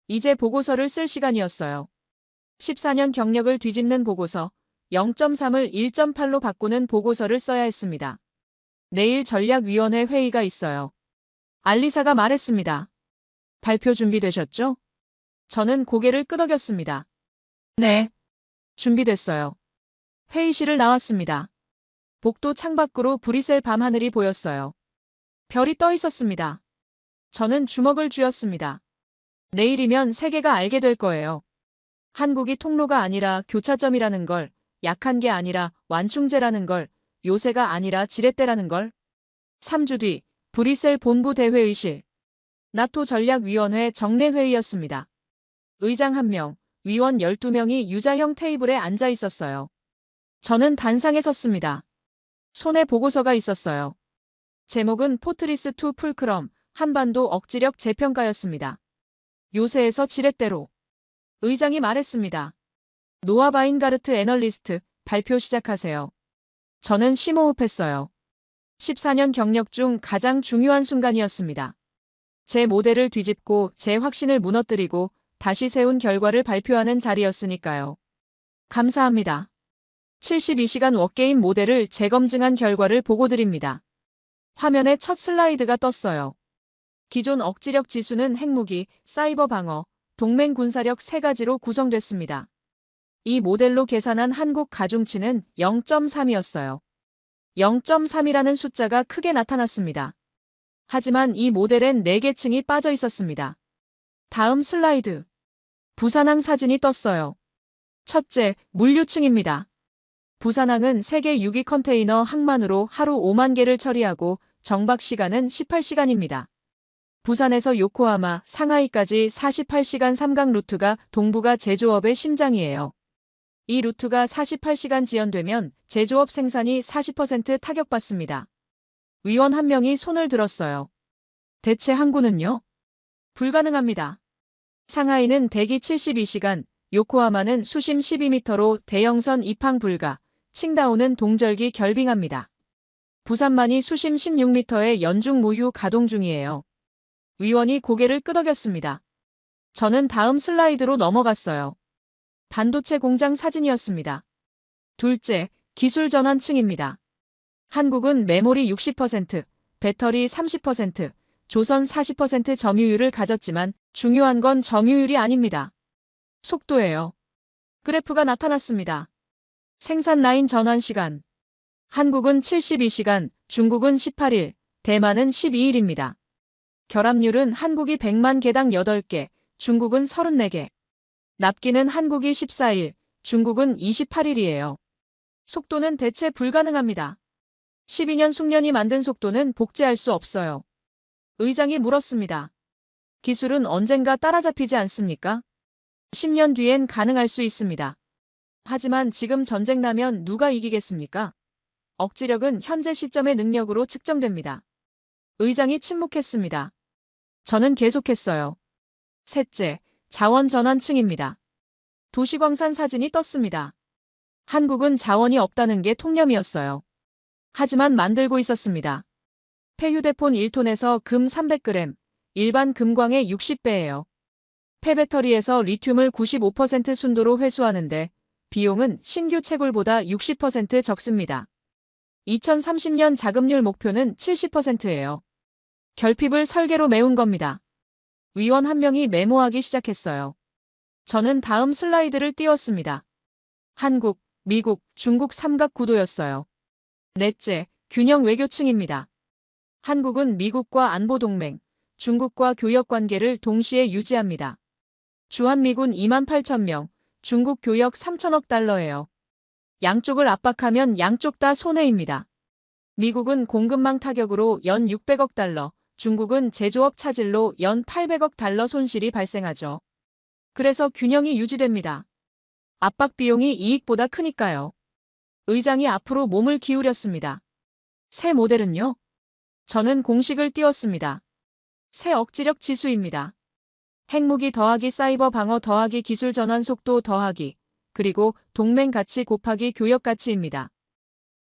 이제 보고서를 쓸 시간이었어요. 14년 경력을 뒤집는 보고서, 0.3을 1.8로 바꾸는 보고서를 써야 했습니다. 내일 전략위원회 회의가 있어요. 알리사가 말했습니다. 발표 준비되셨죠? 저는 고개를 끄덕였습니다. 네. 준비됐어요. 회의실을 나왔습니다. 복도 창밖으로 브뤼셀 밤하늘이 보였어요. 별이 떠 있었습니다. 저는 주먹을 쥐었습니다. 내일이면 세계가 알게 될 거예요. 한국이 통로가 아니라 교차점이라는 걸, 약한 게 아니라 완충제라는 걸, 요새가 아니라 지렛대라는 걸. 3주 뒤 브뤼셀 본부 대회의실. 나토 전략위원회 정례회의였습니다. 의장 1명, 위원 12명이 유자형 테이블에 앉아 있었어요. 저는 단상에 섰습니다. 손에 보고서가 있었어요. 제목은 포트리스 투 풀크럼, 한반도 억지력 재평가였습니다. 요새에서 지렛대로. 의장이 말했습니다. 노아 바인가르트 애널리스트, 발표 시작하세요. 저는 심호흡했어요. 14년 경력 중 가장 중요한 순간이었습니다. 제 모델을 뒤집고 제 확신을 무너뜨리고 다시 세운 결과를 발표하는 자리였으니까요. 감사합니다. 72시간 워게임 모델을 재검증한 결과를 보고 드립니다. 화면에 첫 슬라이드가 떴어요. 기존 억지력 지수는 핵무기, 사이버 방어, 동맹 군사력 3가지로 구성됐습니다. 이 모델로 계산한 한국 가중치는 0.3이었어요. 0.3이라는 숫자가 크게 나타났습니다. 하지만 이 모델엔 4개 층이 빠져 있었습니다. 다음 슬라이드. 부산항 사진이 떴어요. 첫째, 물류층입니다. 부산항은 세계 6위 컨테이너 항만으로 하루 5만 개를 처리하고 정박 시간은 18시간입니다. 부산에서 요코하마, 상하이까지 48시간 삼각 루트가 동북아 제조업의 심장이에요. 이 루트가 48시간 지연되면 제조업 생산이 40% 타격받습니다. 위원 1명이 손을 들었어요. 대체 항구는요? 불가능합니다. 상하이는 대기 72시간, 요코하마는 수심 12m로 대형선 입항 불가, 칭다오는 동절기 결빙합니다. 부산만이 수심 16m의 연중 무휴 가동 중이에요. 위원이 고개를 끄덕였습니다. 저는 다음 슬라이드로 넘어갔어요. 반도체 공장 사진이었습니다. 둘째, 기술 전환층입니다. 한국은 메모리 60%, 배터리 30%, 조선 40% 점유율을 가졌지만 중요한 건 점유율이 아닙니다. 속도예요. 그래프가 나타났습니다. 생산 라인 전환 시간. 한국은 72시간, 중국은 18일, 대만은 12일입니다. 결합률은 한국이 100만 개당 8개, 중국은 34개. 납기는 한국이 14일, 중국은 28일이에요. 속도는 대체 불가능합니다. 12년 숙련이 만든 속도는 복제할 수 없어요. 의장이 물었습니다. 기술은 언젠가 따라잡히지 않습니까? 10년 뒤엔 가능할 수 있습니다. 하지만 지금 전쟁 나면 누가 이기겠습니까? 억지력은 현재 시점의 능력으로 측정됩니다. 의장이 침묵했습니다. 저는 계속했어요. 셋째, 자원 전환층입니다. 도시광산 사진이 떴습니다. 한국은 자원이 없다는 게 통념이었어요. 하지만 만들고 있었습니다. 폐휴대폰 1톤에서 금 300g, 일반 금광의 60배예요. 폐배터리에서 리튬을 95% 순도로 회수하는데 비용은 신규 채굴보다 60% 적습니다. 2030년 자급률 목표는 70%예요. 결핍을 설계로 메운 겁니다. 위원 1명이 메모하기 시작했어요. 저는 다음 슬라이드를 띄웠습니다. 한국, 미국, 중국 삼각 구도였어요. 넷째, 균형 외교층입니다. 한국은 미국과 안보동맹, 중국과 교역관계를 동시에 유지합니다. 주한미군 28,000명, 중국 교역 3천억 달러예요. 양쪽을 압박하면 양쪽 다 손해입니다. 미국은 공급망 타격으로 연 600억 달러, 중국은 제조업 차질로 연 800억 달러 손실이 발생하죠. 그래서 균형이 유지됩니다. 압박 비용이 이익보다 크니까요. 의장이 앞으로 몸을 기울였습니다. 새 모델은요? 저는 공식을 띄웠습니다. 새 억지력 지수입니다. 핵무기 더하기 사이버 방어 더하기 기술 전환 속도 더하기, 그리고 동맹 가치 곱하기 교역 가치입니다.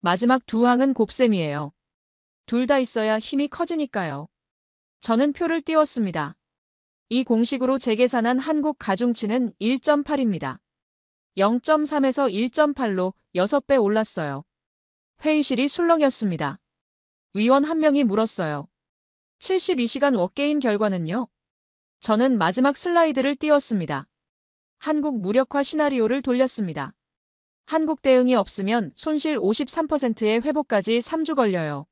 마지막 두 항은 곱셈이에요. 둘 다 있어야 힘이 커지니까요. 저는 표를 띄웠습니다. 이 공식으로 재계산한 한국 가중치는 1.8입니다. 0.3에서 1.8로 6배 올랐어요. 회의실이 술렁였습니다. 위원 1명이 물었어요. 72시간 워게임 결과는요? 저는 마지막 슬라이드를 띄웠습니다. 한국 무력화 시나리오를 돌렸습니다. 한국 대응이 없으면 손실 53%의 회복까지 3주 걸려요.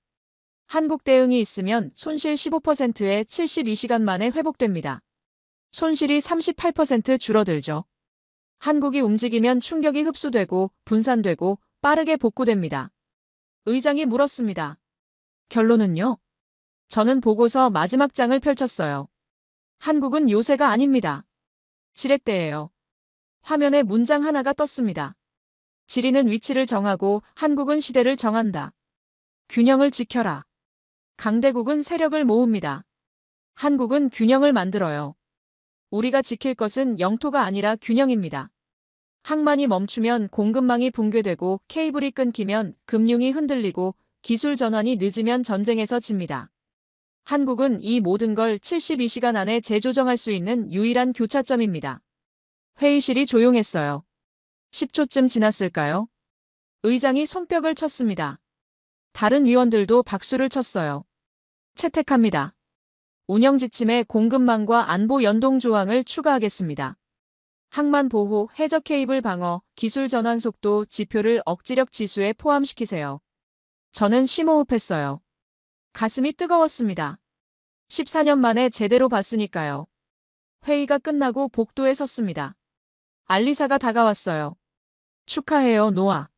한국 대응이 있으면 손실 15%의 72시간 만에 회복됩니다. 손실이 38% 줄어들죠. 한국이 움직이면 충격이 흡수되고 분산되고 빠르게 복구됩니다. 의장이 물었습니다. 결론은요? 저는 보고서 마지막 장을 펼쳤어요. 한국은 요새가 아닙니다. 지렛대예요. 화면에 문장 하나가 떴습니다. 지리는 위치를 정하고 한국은 시대를 정한다. 균형을 지켜라. 강대국은 세력을 모읍니다. 한국은 균형을 만들어요. 우리가 지킬 것은 영토가 아니라 균형입니다. 항만이 멈추면 공급망이 붕괴되고 케이블이 끊기면 금융이 흔들리고 기술 전환이 늦으면 전쟁에서 집니다. 한국은 이 모든 걸 72시간 안에 재조정할 수 있는 유일한 교차점입니다. 회의실이 조용했어요. 10초쯤 지났을까요? 의장이 손뼉을 쳤습니다. 다른 위원들도 박수를 쳤어요. 채택합니다. 운영 지침에 공급망과 안보 연동 조항을 추가하겠습니다. 항만 보호, 해저 케이블 방어, 기술 전환 속도 지표를 억지력 지수에 포함시키세요. 저는 심호흡했어요. 가슴이 뜨거웠습니다. 14년 만에 제대로 봤으니까요. 회의가 끝나고 복도에 섰습니다. 알리사가 다가왔어요. 축하해요, 노아.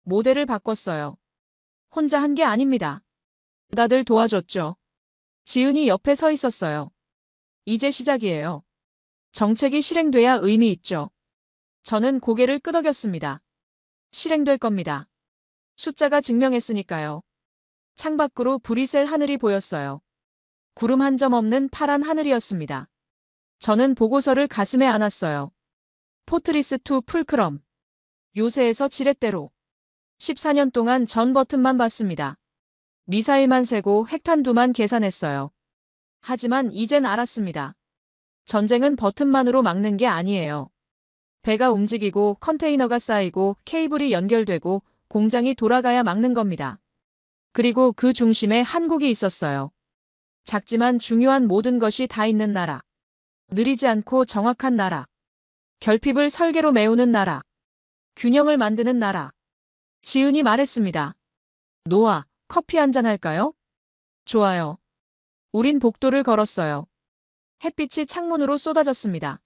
모델을 바꿨어요. 혼자 한 게 아닙니다. 다들 도와줬죠. 지은이 옆에 서 있었어요. 이제 시작이에요. 정책이 실행돼야 의미 있죠. 저는 고개를 끄덕였습니다. 실행될 겁니다. 숫자가 증명했으니까요. 창밖으로 불이 셀 하늘이 보였어요. 구름 한 점 없는 파란 하늘이었습니다. 저는 보고서를 가슴에 안았어요. 포트리스 투 풀크럼. 요새에서 지렛대로. 14년 동안 전 버튼만 봤습니다. 미사일만 세고 핵탄두만 계산했어요. 하지만 이젠 알았습니다. 전쟁은 버튼만으로 막는 게 아니에요. 배가 움직이고 컨테이너가 쌓이고 케이블이 연결되고 공장이 돌아가야 막는 겁니다. 그리고 그 중심에 한국이 있었어요. 작지만 중요한 모든 것이 다 있는 나라. 느리지 않고 정확한 나라. 결핍을 설계로 메우는 나라. 균형을 만드는 나라. 지은이 말했습니다. 노아, 커피 한잔 할까요? 좋아요. 우린 복도를 걸었어요. 햇빛이 창문으로 쏟아졌습니다.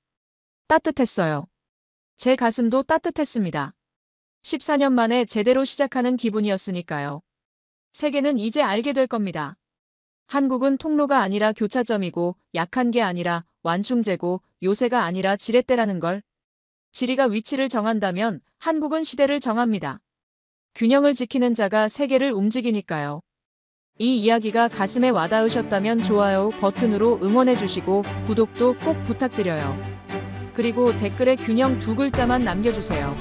따뜻했어요. 제 가슴도 따뜻했습니다. 14년 만에 제대로 시작하는 기분이었으니까요. 세계는 이제 알게 될 겁니다. 한국은 통로가 아니라 교차점이고 약한 게 아니라 완충제고 요새가 아니라 지렛대라는 걸. 지리가 위치를 정한다면 한국은 시대를 정합니다. 균형을 지키는 자가 세계를 움직이니까요. 이 이야기가 가슴에 와닿으셨다면 좋아요 버튼으로 응원해 주시고 구독도 꼭 부탁드려요. 그리고 댓글에 균형 두 글자만 남겨주세요.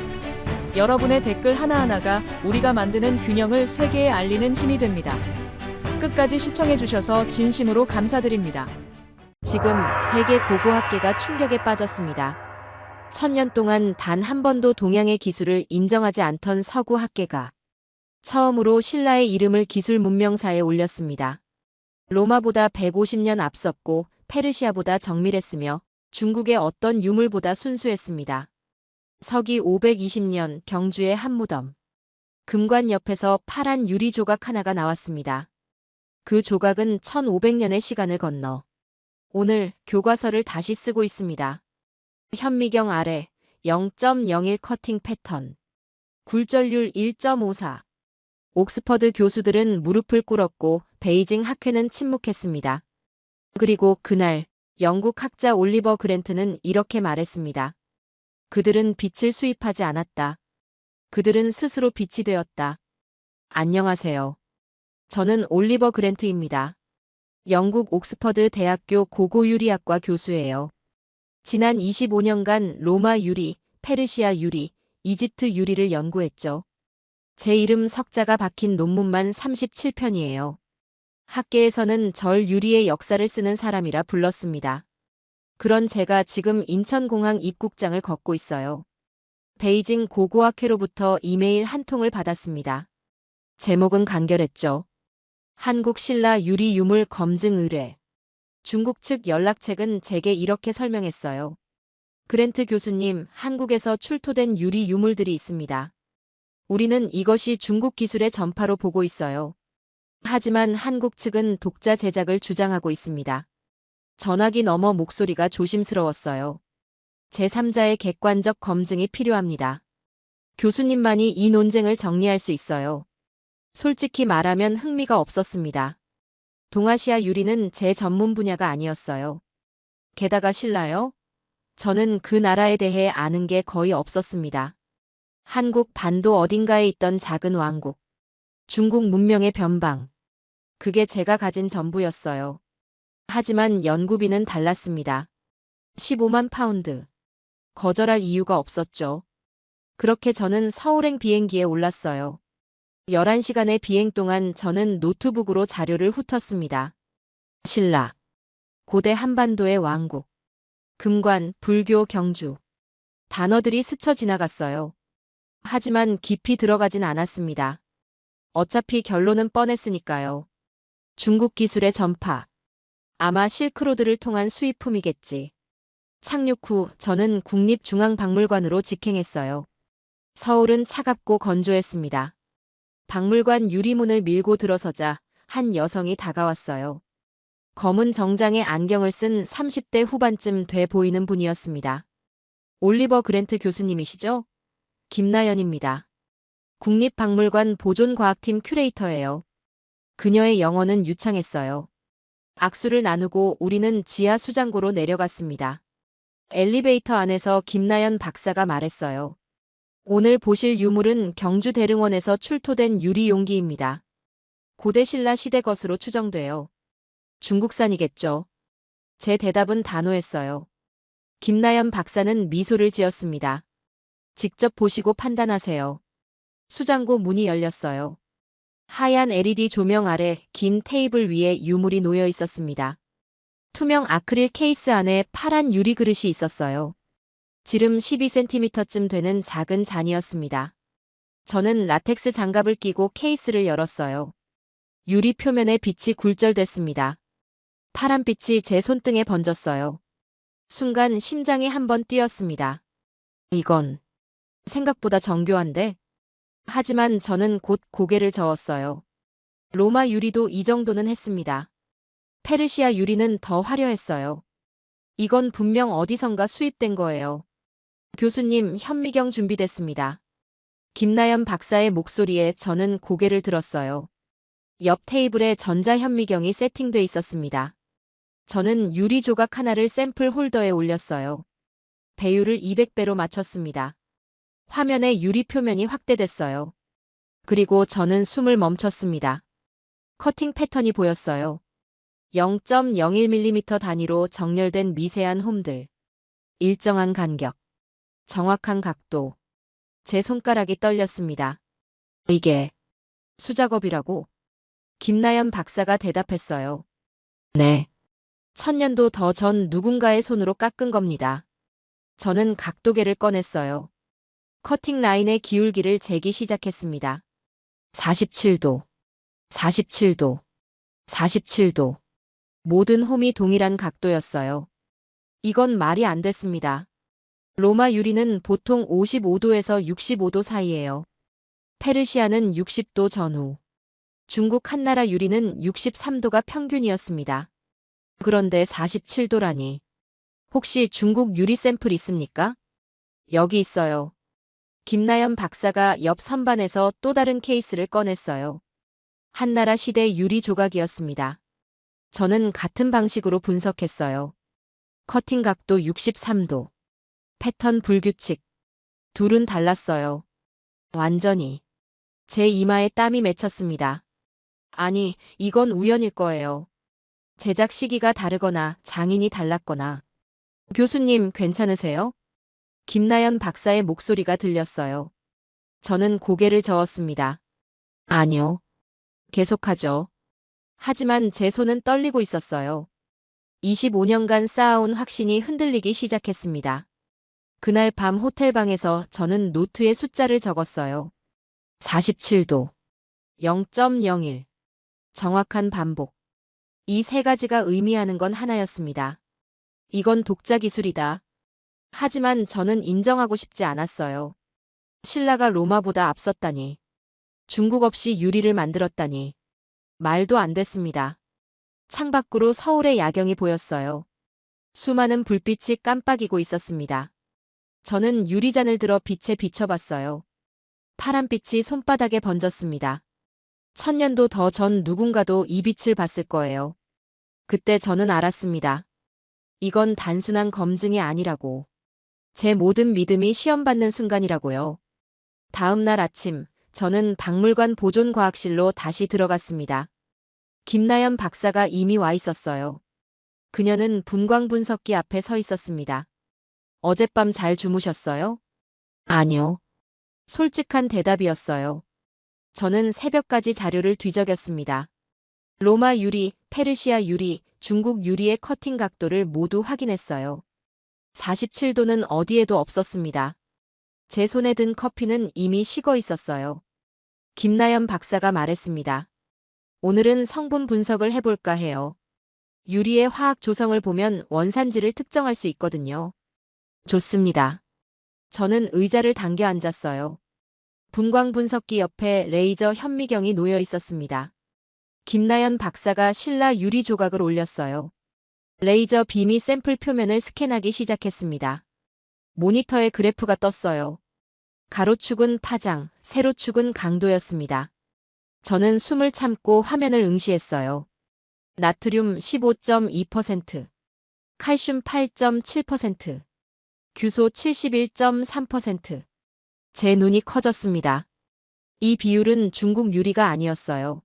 여러분의 댓글 하나하나가 우리가 만드는 균형을 세계에 알리는 힘이 됩니다. 끝까지 시청해 주셔서 진심으로 감사드립니다. 지금 세계 고고학계가 충격에 빠졌습니다. 1000년 동안 단 한 번도 동양의 기술을 인정하지 않던 서구 학계가 처음으로 신라의 이름을 기술 문명사에 올렸습니다. 로마보다 150년 앞섰고 페르시아보다 정밀했으며 중국의 어떤 유물보다 순수했습니다. 서기 520년 경주의 한 무덤. 금관 옆에서 파란 유리 조각 하나가 나왔습니다. 그 조각은 1500년의 시간을 건너 오늘 교과서를 다시 쓰고 있습니다. 현미경 아래 0.01 커팅 패턴. 굴절률 1.54. 옥스퍼드 교수들은 무릎을 꿇었고 베이징 학회는 침묵했습니다. 그리고 그날 영국 학자 올리버 그랜트는 이렇게 말했습니다. 그들은 빛을 수입하지 않았다. 그들은 스스로 빛이 되었다. 안녕하세요. 저는 올리버 그랜트입니다. 영국 옥스퍼드 대학교 고고유리학과 교수예요. 지난 25년간 로마 유리, 페르시아 유리, 이집트 유리를 연구했죠. 제 이름 석자가 박힌 논문만 37편이에요. 학계에서는 절 유리의 역사를 쓰는 사람이라 불렀습니다. 그런 제가 지금 인천공항 입국장을 걷고 있어요. 베이징 고고학회로부터 이메일 한 통을 받았습니다. 제목은 간결했죠. 한국 신라 유리 유물 검증 의뢰. 중국 측 연락책은 제게 이렇게 설명했어요. 그랜트 교수님, 한국에서 출토된 유리 유물들이 있습니다. 우리는 이것이 중국 기술의 전파로 보고 있어요. 하지만 한국 측은 독자 제작을 주장하고 있습니다. 전화기 너머 목소리가 조심스러웠어요. 제3자의 객관적 검증이 필요합니다. 교수님만이 이 논쟁을 정리할 수 있어요. 솔직히 말하면 흥미가 없었습니다. 동아시아 유리는 제 전문 분야가 아니었어요. 게다가 신라요? 저는 그 나라에 대해 아는 게 거의 없었습니다. 한국 반도 어딘가에 있던 작은 왕국. 중국 문명의 변방. 그게 제가 가진 전부였어요. 하지만 연구비는 달랐습니다. 15만 파운드. 거절할 이유가 없었죠. 그렇게 저는 서울행 비행기에 올랐어요. 11시간의 비행 동안 저는 노트북으로 자료를 훑었습니다. 신라. 고대 한반도의 왕국. 금관, 불교, 경주. 단어들이 스쳐 지나갔어요. 하지만 깊이 들어가진 않았습니다. 어차피 결론은 뻔했으니까요. 중국 기술의 전파. 아마 실크로드를 통한 수입품이겠지. 착륙 후 저는 국립중앙박물관으로 직행했어요. 서울은 차갑고 건조했습니다. 박물관 유리문을 밀고 들어서자 한 여성이 다가왔어요. 검은 정장에 안경을 쓴 30대 후반쯤 돼 보이는 분이었습니다. 올리버 그랜트 교수님이시죠? 김나연입니다. 국립박물관 보존과학팀 큐레이터예요. 그녀의 영어는 유창했어요. 악수를 나누고 우리는 지하 수장고로 내려갔습니다. 엘리베이터 안에서 김나연 박사가 말했어요. 오늘 보실 유물은 경주 대릉원에서 출토된 유리 용기입니다. 고대 신라 시대 것으로 추정돼요. 중국산이겠죠. 제 대답은 단호했어요. 김나연 박사는 미소를 지었습니다. 직접 보시고 판단하세요. 수장고 문이 열렸어요. 하얀 LED 조명 아래 긴 테이블 위에 유물이 놓여 있었습니다. 투명 아크릴 케이스 안에 파란 유리 그릇이 있었어요. 지름 12cm쯤 되는 작은 잔이었습니다. 저는 라텍스 장갑을 끼고 케이스를 열었어요. 유리 표면에 빛이 굴절됐습니다. 파란빛이 제 손등에 번졌어요. 순간 심장이 한번 뛰었습니다. 이건 생각보다 정교한데? 하지만 저는 곧 고개를 저었어요. 로마 유리도 이 정도는 했습니다. 페르시아 유리는 더 화려했어요. 이건 분명 어디선가 수입된 거예요. 교수님, 현미경 준비됐습니다. 김나연 박사의 목소리에 저는 고개를 들었어요. 옆 테이블에 전자현미경이 세팅돼 있었습니다. 저는 유리 조각 하나를 샘플 홀더에 올렸어요. 배율을 200배로 맞췄습니다. 화면의 유리 표면이 확대됐어요. 그리고 저는 숨을 멈췄습니다. 커팅 패턴이 보였어요. 0.01mm 단위로 정렬된 미세한 홈들. 일정한 간격. 정확한 각도. 제 손가락이 떨렸습니다. 이게 수작업이라고? 김나연 박사가 대답했어요. 네. 1000년도 더 전 누군가의 손으로 깎은 겁니다. 저는 각도계를 꺼냈어요. 커팅 라인의 기울기를 재기 시작했습니다. 47도, 47도, 47도. 모든 홈이 동일한 각도였어요. 이건 말이 안 됐습니다. 로마 유리는 보통 55도에서 65도 사이예요. 페르시아는 60도 전후. 중국 한나라 유리는 63도가 평균이었습니다. 그런데 47도라니. 혹시 중국 유리 샘플 있습니까? 여기 있어요. 김나연 박사가 옆 선반에서 또 다른 케이스를 꺼냈어요. 한나라 시대 유리 조각이었습니다. 저는 같은 방식으로 분석했어요. 커팅 각도 63도. 패턴 불규칙. 둘은 달랐어요. 완전히. 제 이마에 땀이 맺혔습니다. 아니, 이건 우연일 거예요. 제작 시기가 다르거나 장인이 달랐거나. 교수님, 괜찮으세요? 김나연 박사의 목소리가 들렸어요. 저는 고개를 저었습니다. 아니요. 계속하죠. 하지만 제 손은 떨리고 있었어요. 25년간 쌓아온 확신이 흔들리기 시작했습니다. 그날 밤 호텔방에서 저는 노트에 숫자를 적었어요. 47도. 0.01. 정확한 반복. 이 세 가지가 의미하는 건 하나였습니다. 이건 독자 기술이다. 하지만 저는 인정하고 싶지 않았어요. 신라가 로마보다 앞섰다니. 중국 없이 유리를 만들었다니. 말도 안 됐습니다. 창밖으로 서울의 야경이 보였어요. 수많은 불빛이 깜빡이고 있었습니다. 저는 유리잔을 들어 빛에 비춰봤어요. 파란빛이 손바닥에 번졌습니다. 1000년도 더 전 누군가도 이 빛을 봤을 거예요. 그때 저는 알았습니다. 이건 단순한 검증이 아니라고. 제 모든 믿음이 시험받는 순간이라고요. 다음 날 아침, 저는 박물관 보존과학실로 다시 들어갔습니다. 김나연 박사가 이미 와 있었어요. 그녀는 분광 분석기 앞에 서 있었습니다. 어젯밤 잘 주무셨어요? 아니요. 솔직한 대답이었어요. 저는 새벽까지 자료를 뒤적였습니다. 로마 유리, 페르시아 유리, 중국 유리의 커팅 각도를 모두 확인했어요. 47도는 어디에도 없었습니다. 제 손에 든 커피는 이미 식어 있었어요. 김나연 박사가 말했습니다. 오늘은 성분 분석을 해볼까 해요. 유리의 화학 조성을 보면 원산지를 특정할 수 있거든요. 좋습니다. 저는 의자를 당겨 앉았어요. 분광 분석기 옆에 레이저 현미경이 놓여 있었습니다. 김나연 박사가 실라 유리 조각을 올렸어요. 레이저 빔이 샘플 표면을 스캔하기 시작했습니다. 모니터에 그래프가 떴어요. 가로축은 파장, 세로축은 강도였습니다. 저는 숨을 참고 화면을 응시했어요. 나트륨 15.2%, 칼슘 8.7%, 규소 71.3%. 제 눈이 커졌습니다. 이 비율은 중국 유리가 아니었어요.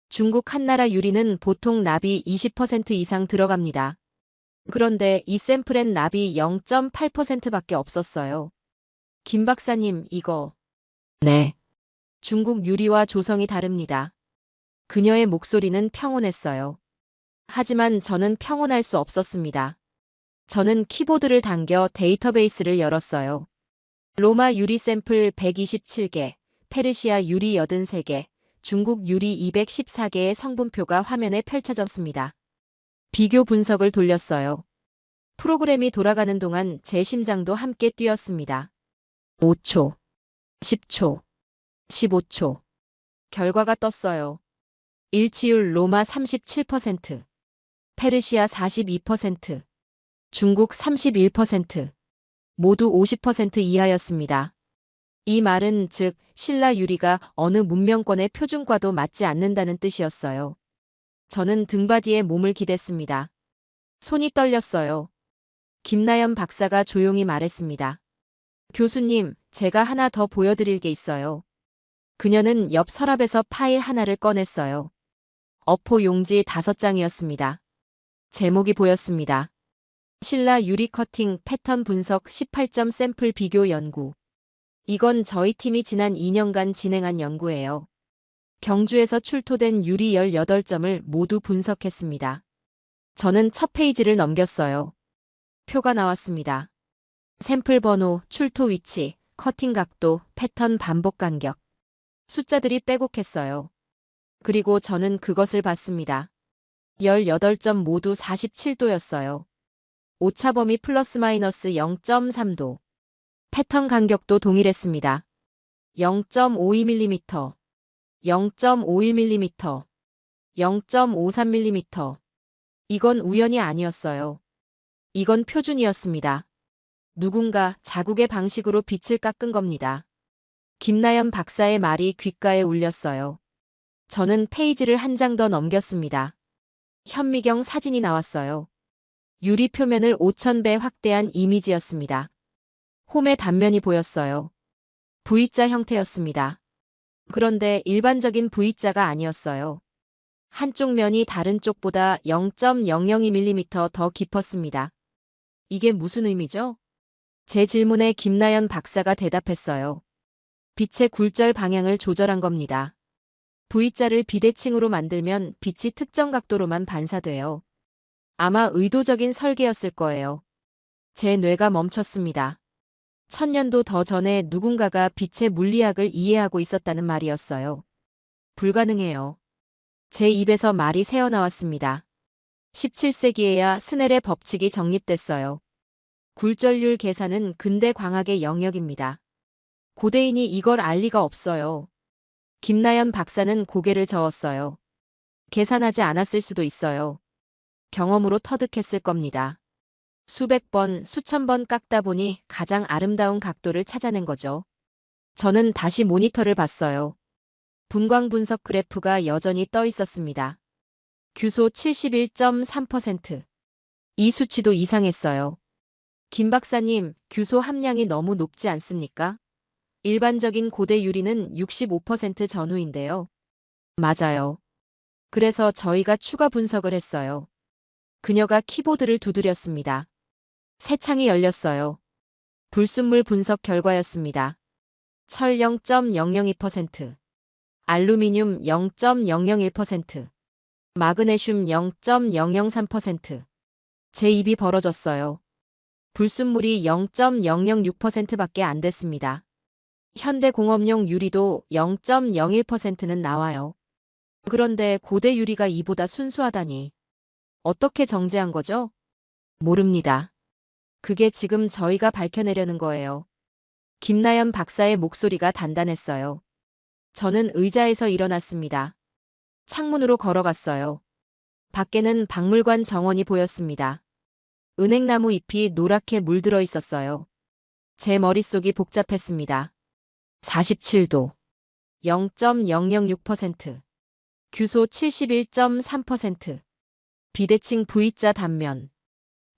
중국 한나라 유리는 보통 납이 20% 이상 들어갑니다. 그런데 이 샘플엔 납이 0.8%밖에 없었어요. 김 박사님, 이거. 네. 중국 유리와 조성이 다릅니다. 그녀의 목소리는 평온했어요. 하지만 저는 평온할 수 없었습니다. 저는 키보드를 당겨 데이터베이스를 열었어요. 로마 유리 샘플 127개, 페르시아 유리 83개, 중국 유리 214개의 성분표가 화면에 펼쳐졌습니다. 비교 분석을 돌렸어요. 프로그램이 돌아가는 동안 제 심장도 함께 뛰었습니다. 5초, 10초, 15초. 결과가 떴어요. 일치율 로마 37%, 페르시아 42%, 중국 31%, 모두 50% 이하였습니다. 이 말은 즉 신라 유리가 어느 문명권의 표준과도 맞지 않는다는 뜻이었어요. 저는 등받이에 몸을 기댔습니다. 손이 떨렸어요. 김나연 박사가 조용히 말했습니다. 교수님, 제가 하나 더 보여드릴 게 있어요. 그녀는 옆 서랍에서 파일 하나를 꺼냈어요. 어포 용지 5장이었습니다. 제목이 보였습니다. 신라 유리 커팅 패턴 분석 18점 샘플 비교 연구. 이건 저희 팀이 지난 2년간 진행한 연구예요. 경주에서 출토된 유리 18점을 모두 분석했습니다. 저는 첫 페이지를 넘겼어요. 표가 나왔습니다. 샘플 번호, 출토 위치, 커팅 각도, 패턴 반복 간격. 숫자들이 빼곡했어요. 그리고 저는 그것을 봤습니다. 18점 모두 47도였어요. 오차 범위 플러스 마이너스 0.3도. 패턴 간격도 동일했습니다. 0.52mm, 0.51mm, 0.53mm. 이건 우연이 아니었어요. 이건 표준이었습니다. 누군가 자국의 방식으로 빛을 깎은 겁니다. 김나연 박사의 말이 귓가에 울렸어요. 저는 페이지를 한 장 더 넘겼습니다. 현미경 사진이 나왔어요. 유리 표면을 5000배 확대한 이미지였습니다. 홈의 단면이 보였어요. V자 형태였습니다. 그런데 일반적인 V자가 아니었어요. 한쪽 면이 다른 쪽보다 0.002mm 더 깊었습니다. 이게 무슨 의미죠? 제 질문에 김나연 박사가 대답했어요. 빛의 굴절 방향을 조절한 겁니다. V자를 비대칭으로 만들면 빛이 특정 각도로만 반사돼요. 아마 의도적인 설계였을 거예요. 제 뇌가 멈췄습니다. 1000년도 더 전에 누군가가 빛의 물리학을 이해하고 있었다는 말이었어요. 불가능해요. 제 입에서 말이 새어나왔습니다. 17세기에야 스넬의 법칙이 정립됐어요. 굴절률 계산은 근대 광학의 영역입니다. 고대인이 이걸 알 리가 없어요. 김나연 박사는 고개를 저었어요. 계산하지 않았을 수도 있어요. 경험으로 터득했을 겁니다. 수백 번, 수천 번 깎다 보니 가장 아름다운 각도를 찾아낸 거죠. 저는 다시 모니터를 봤어요. 분광 분석 그래프가 여전히 떠 있었습니다. 규소 71.3%. 이 수치도 이상했어요. 김 박사님, 규소 함량이 너무 높지 않습니까? 일반적인 고대 유리는 65% 전후인데요. 맞아요. 그래서 저희가 추가 분석을 했어요. 그녀가 키보드를 두드렸습니다. 새 창이 열렸어요. 불순물 분석 결과였습니다. 철 0.002%, 알루미늄 0.001%, 마그네슘 0.003%. 제 입이 벌어졌어요. 불순물이 0.006%밖에 안 됐습니다. 현대공업용 유리도 0.01%는 나와요. 그런데 고대 유리가 이보다 순수하다니. 어떻게 정제한 거죠? 모릅니다. 그게 지금 저희가 밝혀내려는 거예요. 김나연 박사의 목소리가 단단했어요. 저는 의자에서 일어났습니다. 창문으로 걸어갔어요. 밖에는 박물관 정원이 보였습니다. 은행나무 잎이 노랗게 물들어 있었어요. 제 머릿속이 복잡했습니다. 47도. 0.006%. 규소 71.3%. 비대칭 V자 단면.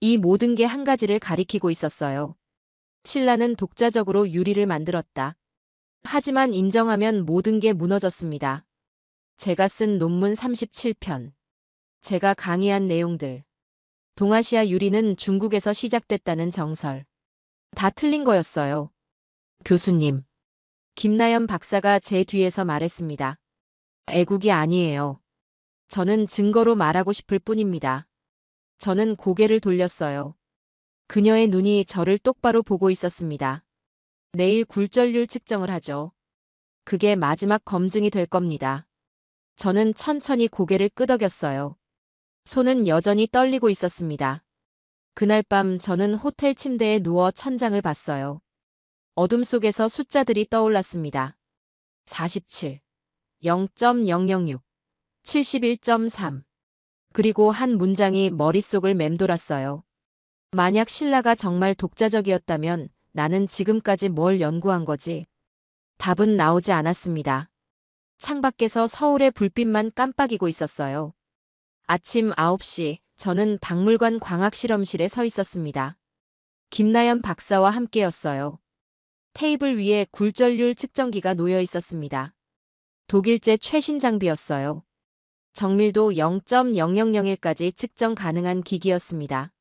이 모든 게 한 가지를 가리키고 있었어요. 신라는 독자적으로 유리를 만들었다. 하지만 인정하면 모든 게 무너졌습니다. 제가 쓴 논문 37편. 제가 강의한 내용들. 동아시아 유리는 중국에서 시작됐다는 정설. 다 틀린 거였어요. 교수님. 김나연 박사가 제 뒤에서 말했습니다. 애국이 아니에요. 저는 증거로 말하고 싶을 뿐입니다. 저는 고개를 돌렸어요. 그녀의 눈이 저를 똑바로 보고 있었습니다. 내일 굴절률 측정을 하죠. 그게 마지막 검증이 될 겁니다. 저는 천천히 고개를 끄덕였어요. 손은 여전히 떨리고 있었습니다. 그날 밤 저는 호텔 침대에 누워 천장을 봤어요. 어둠 속에서 숫자들이 떠올랐습니다. 47, 0.006, 71.3. 그리고 한 문장이 머릿속을 맴돌았어요. 만약 신라가 정말 독자적이었다면 나는 지금까지 뭘 연구한 거지? 답은 나오지 않았습니다. 창밖에서 서울의 불빛만 깜빡이고 있었어요. 아침 9시, 저는 박물관 광학실험실에 서 있었습니다. 김나연 박사와 함께였어요. 테이블 위에 굴절률 측정기가 놓여 있었습니다. 독일제 최신 장비였어요. 정밀도 0.0001까지 측정 가능한 기기였습니다.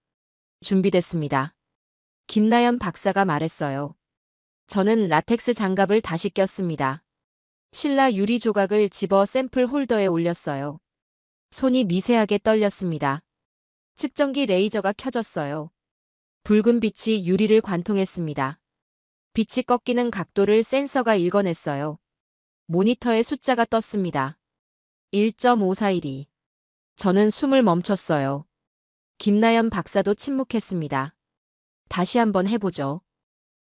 준비됐습니다. 김나연 박사가 말했어요. 저는 라텍스 장갑을 다시 꼈습니다. 신라 유리 조각을 집어 샘플 홀더에 올렸어요. 손이 미세하게 떨렸습니다. 측정기 레이저가 켜졌어요. 붉은 빛이 유리를 관통했습니다. 빛이 꺾이는 각도를 센서가 읽어냈어요. 모니터에 숫자가 떴습니다. 1.541이. 저는 숨을 멈췄어요. 김나연 박사도 침묵했습니다. 다시 한번 해보죠.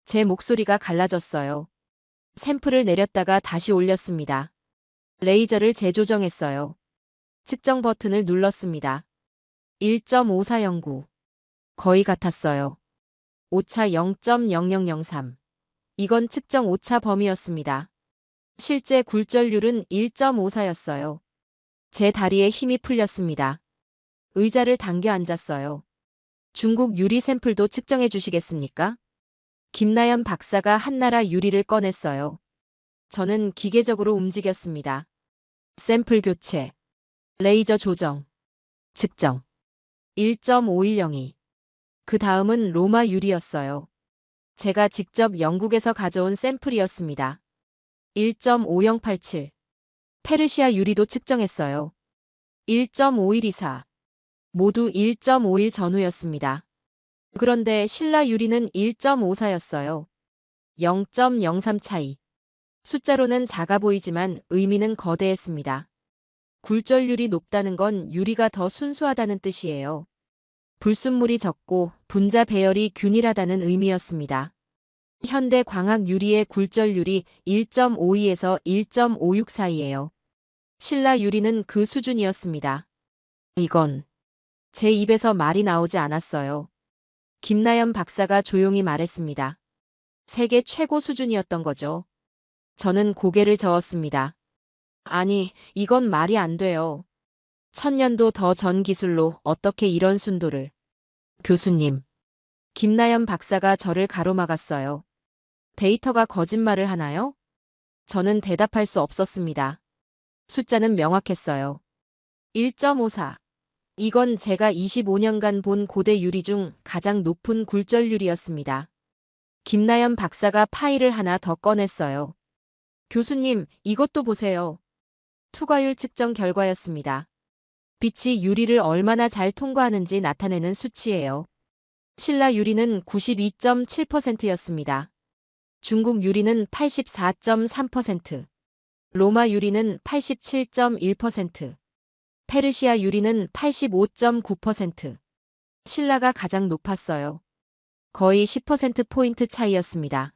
제 목소리가 갈라졌어요. 샘플을 내렸다가 다시 올렸습니다. 레이저를 재조정했어요. 측정 버튼을 눌렀습니다. 1.5409. 거의 같았어요. 오차 0.0003. 이건 측정 오차 범위였습니다. 실제 굴절률은 1.54였어요. 제 다리에 힘이 풀렸습니다. 의자를 당겨 앉았어요. 중국 유리 샘플도 측정해 주시겠습니까? 김나연 박사가 한나라 유리를 꺼냈어요. 저는 기계적으로 움직였습니다. 샘플 교체, 레이저 조정, 측정. 1.5102. 그 다음은 로마 유리였어요. 제가 직접 영국에서 가져온 샘플이었습니다. 1.5087. 페르시아 유리도 측정했어요. 1.5124. 모두 1.51 전후였습니다. 그런데 신라 유리는 1.54였어요. 0.03 차이. 숫자로는 작아 보이지만 의미는 거대했습니다. 굴절률이 높다는 건 유리가 더 순수하다는 뜻이에요. 불순물이 적고 분자 배열이 균일하다는 의미였습니다. 현대 광학 유리의 굴절률이 1.52에서 1.56 사이예요. 신라 유리는 그 수준이었습니다. 이건 제 입에서 말이 나오지 않았어요. 김나연 박사가 조용히 말했습니다. 세계 최고 수준이었던 거죠. 저는 고개를 저었습니다. 아니, 이건 말이 안 돼요. 1000년도 더 전 기술로 어떻게 이런 순도를. 교수님. 김나연 박사가 저를 가로막았어요. 데이터가 거짓말을 하나요? 저는 대답할 수 없었습니다. 숫자는 명확했어요. 1.54. 이건 제가 25년간 본 고대 유리 중 가장 높은 굴절률이었습니다. 김나연 박사가 파일을 하나 더 꺼냈어요. 교수님, 이것도 보세요. 투과율 측정 결과였습니다. 빛이 유리를 얼마나 잘 통과하는지 나타내는 수치예요. 신라 유리는 92.7%였습니다. 중국 유리는 84.3%, 로마 유리는 87.1%, 페르시아 유리는 85.9%. 신라가 가장 높았어요. 거의 10%포인트 차이였습니다.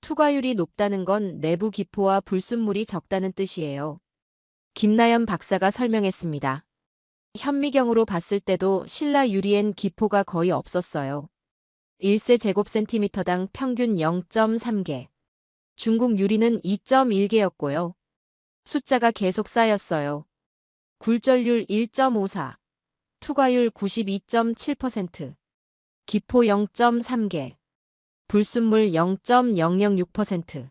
투과율이 높다는 건 내부 기포와 불순물이 적다는 뜻이에요. 김나연 박사가 설명했습니다. 현미경으로 봤을 때도 신라 유리엔 기포가 거의 없었어요. 1세 제곱센티미터당 평균 0.3개. 중국 유리는 2.1개였고요. 숫자가 계속 쌓였어요. 굴절률 1.54, 투과율 92.7%, 기포 0.3개, 불순물 0.006%,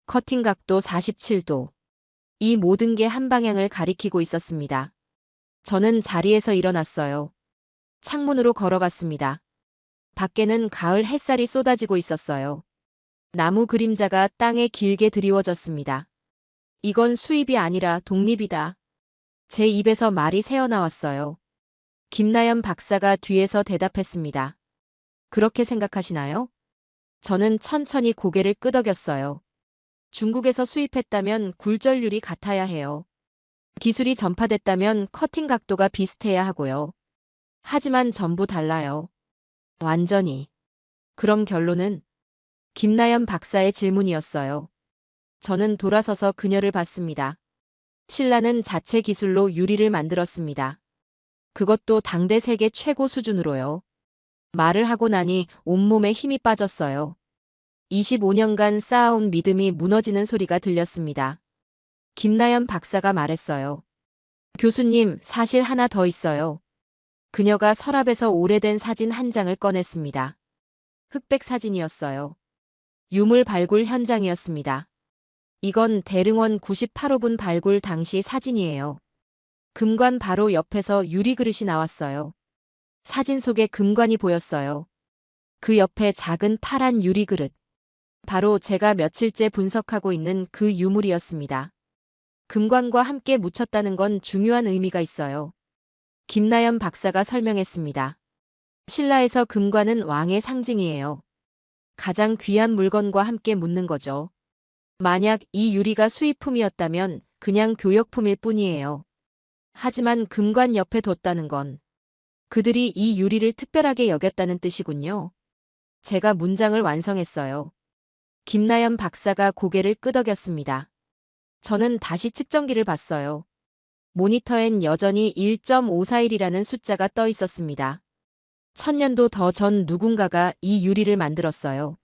커팅 각도 47도. 이 모든 게 한 방향을 가리키고 있었습니다. 저는 자리에서 일어났어요. 창문으로 걸어갔습니다. 밖에는 가을 햇살이 쏟아지고 있었어요. 나무 그림자가 땅에 길게 드리워졌습니다. 이건 수입이 아니라 독립이다. 제 입에서 말이 새어나왔어요. 김나연 박사가 뒤에서 대답했습니다. 그렇게 생각하시나요? 저는 천천히 고개를 끄덕였어요. 중국에서 수입했다면 굴절률이 같아야 해요. 기술이 전파됐다면 커팅 각도가 비슷해야 하고요. 하지만 전부 달라요. 완전히. 그럼 결론은? 김나연 박사의 질문이었어요. 저는 돌아서서 그녀를 봤습니다. 신라는 자체 기술로 유리를 만들었습니다. 그것도 당대 세계 최고 수준으로요. 말을 하고 나니 온몸에 힘이 빠졌어요. 25년간 쌓아온 믿음이 무너지는 소리가 들렸습니다. 김나연 박사가 말했어요. 교수님, 사실 하나 더 있어요. 그녀가 서랍에서 오래된 사진 한 장을 꺼냈습니다. 흑백 사진이었어요. 유물 발굴 현장이었습니다. 이건 대릉원 98호분 발굴 당시 사진이에요. 금관 바로 옆에서 유리 그릇이 나왔어요. 사진 속에 금관이 보였어요. 그 옆에 작은 파란 유리 그릇. 바로 제가 며칠째 분석하고 있는 그 유물이었습니다. 금관과 함께 묻혔다는 건 중요한 의미가 있어요. 김나연 박사가 설명했습니다. 신라에서 금관은 왕의 상징이에요. 가장 귀한 물건과 함께 묻는 거죠. 만약 이 유리가 수입품이었다면 그냥 교역품일 뿐이에요. 하지만 금관 옆에 뒀다는 건 그들이 이 유리를 특별하게 여겼다는 뜻이군요. 제가 문장을 완성했어요. 김나연 박사가 고개를 끄덕였습니다. 저는 다시 측정기를 봤어요. 모니터엔 여전히 1.541이라는 숫자가 떠 있었습니다. 1000년도 더 전 누군가가 이 유리를 만들었어요.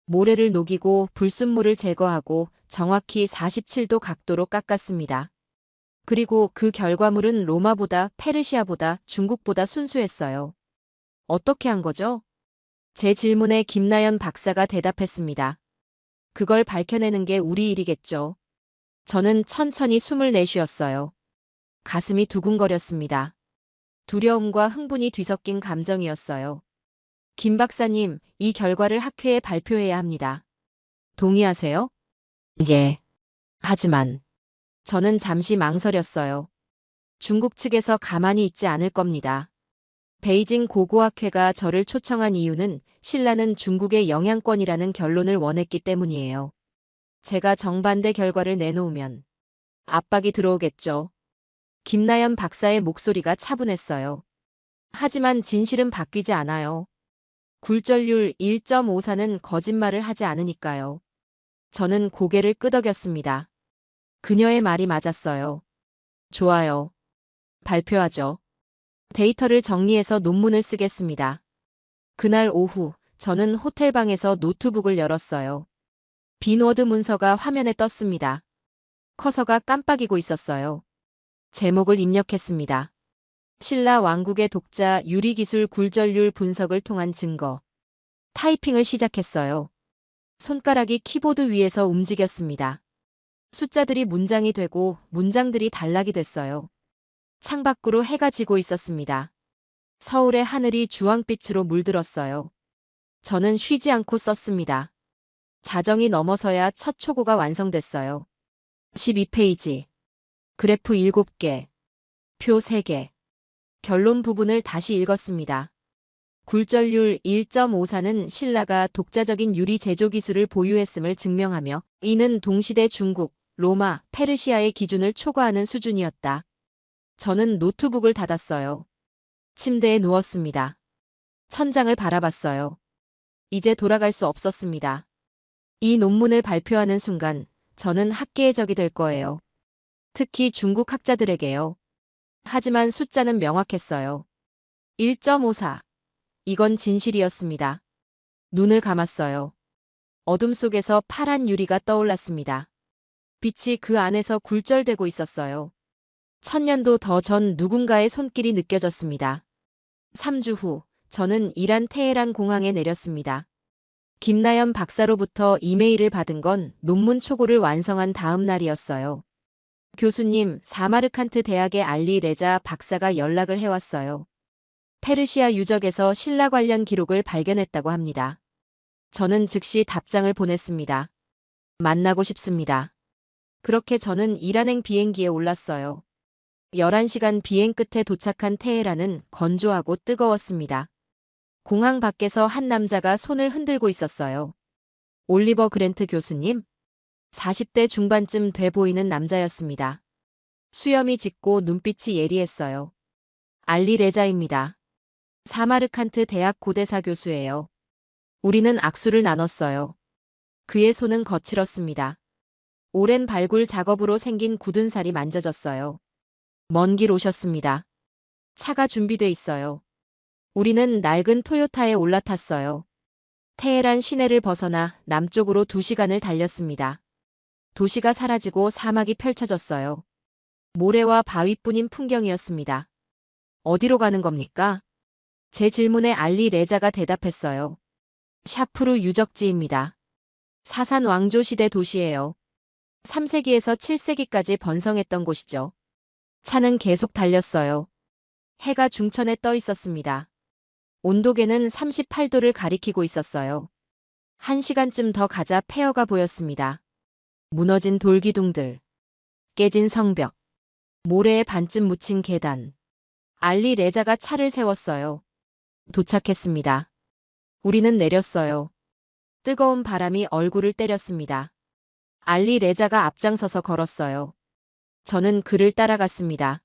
모래를 녹이고 불순물을 제거하고 정확히 47도 각도로 깎았습니다. 그리고 그 결과물은 로마보다 페르시아보다 중국보다 순수했어요. 어떻게 한 거죠? 제 질문에 김나연 박사가 대답했습니다. 그걸 밝혀내는 게 우리 일이겠죠. 저는 천천히 숨을 내쉬었어요. 가슴이 두근거렸습니다. 두려움과 흥분이 뒤섞인 감정이었어요. 김 박사님, 이 결과를 학회에 발표해야 합니다. 동의하세요? 예. 하지만 저는 잠시 망설였어요. 중국 측에서 가만히 있지 않을 겁니다. 베이징 고고학회가 저를 초청한 이유는 신라는 중국의 영향권이라는 결론을 원했기 때문이에요. 제가 정반대 결과를 내놓으면 압박이 들어오겠죠. 김나연 박사의 목소리가 차분했어요. 하지만 진실은 바뀌지 않아요. 굴절률 1.54는 거짓말을 하지 않으니까요. 저는 고개를 끄덕였습니다. 그녀의 말이 맞았어요. 좋아요. 발표하죠. 데이터를 정리해서 논문을 쓰겠습니다. 그날 오후, 저는 호텔방에서 노트북을 열었어요. 빈워드 문서가 화면에 떴습니다. 커서가 깜빡이고 있었어요. 제목을 입력했습니다. 신라 왕국의 독자 유리기술 굴절률 분석을 통한 증거. 타이핑을 시작했어요. 손가락이 키보드 위에서 움직였습니다. 숫자들이 문장이 되고 문장들이 단락이 됐어요. 창밖으로 해가 지고 있었습니다. 서울의 하늘이 주황빛으로 물들었어요. 저는 쉬지 않고 썼습니다. 자정이 넘어서야 첫 초고가 완성됐어요. 12페이지. 그래프 7개. 표 3개. 결론 부분을 다시 읽었습니다. 굴절률 1.54는 신라가 독자적인 유리 제조 기술을 보유했음을 증명하며 이는 동시대 중국, 로마, 페르시아의 기준을 초과하는 수준이었다. 저는 노트북을 닫았어요. 침대에 누웠습니다. 천장을 바라봤어요. 이제 돌아갈 수 없었습니다. 이 논문을 발표하는 순간 저는 학계의 적이 될 거예요. 특히 중국 학자들에게요. 하지만 숫자는 명확했어요. 1.54. 이건 진실이었습니다. 눈을 감았어요. 어둠 속에서 파란 유리가 떠올랐습니다. 빛이 그 안에서 굴절되고 있었어요. 1000년도 더 전 누군가의 손길이 느껴졌습니다. 3주 후, 저는 이란 테헤란 공항에 내렸습니다. 김나연 박사로부터 이메일을 받은 건 논문 초고를 완성한 다음 날이었어요. 교수님, 사마르칸트 대학의 알리 레자 박사가 연락을 해왔어요. 페르시아 유적에서 신라 관련 기록을 발견했다고 합니다. 저는 즉시 답장을 보냈습니다. 만나고 싶습니다. 그렇게 저는 이란행 비행기에 올랐어요. 11시간 비행 끝에 도착한 테헤란은 건조하고 뜨거웠습니다. 공항 밖에서 한 남자가 손을 흔들고 있었어요. 올리버 그랜트 교수님? 40대 중반쯤 돼 보이는 남자였습니다. 수염이 짙고 눈빛이 예리했어요. 알리 레자입니다. 사마르칸트 대학 고대사 교수예요. 우리는 악수를 나눴어요. 그의 손은 거칠었습니다. 오랜 발굴 작업으로 생긴 굳은 살이 만져졌어요. 먼 길 오셨습니다. 차가 준비돼 있어요. 우리는 낡은 토요타에 올라탔어요. 테헤란 시내를 벗어나 남쪽으로 2시간을 달렸습니다. 도시가 사라지고 사막이 펼쳐졌어요. 모래와 바위뿐인 풍경이었습니다. 어디로 가는 겁니까? 제 질문에 알리 레자가 대답했어요. 샤프루 유적지입니다. 사산 왕조 시대 도시예요. 3세기에서 7세기까지 번성했던 곳이죠. 차는 계속 달렸어요. 해가 중천에 떠 있었습니다. 온도계는 38도를 가리키고 있었어요. 1시간쯤 더 가자 폐허가 보였습니다. 무너진 돌기둥들, 깨진 성벽, 모래에 반쯤 묻힌 계단. 알리 레자가 차를 세웠어요. 도착했습니다. 우리는 내렸어요. 뜨거운 바람이 얼굴을 때렸습니다. 알리 레자가 앞장서서 걸었어요. 저는 그를 따라갔습니다.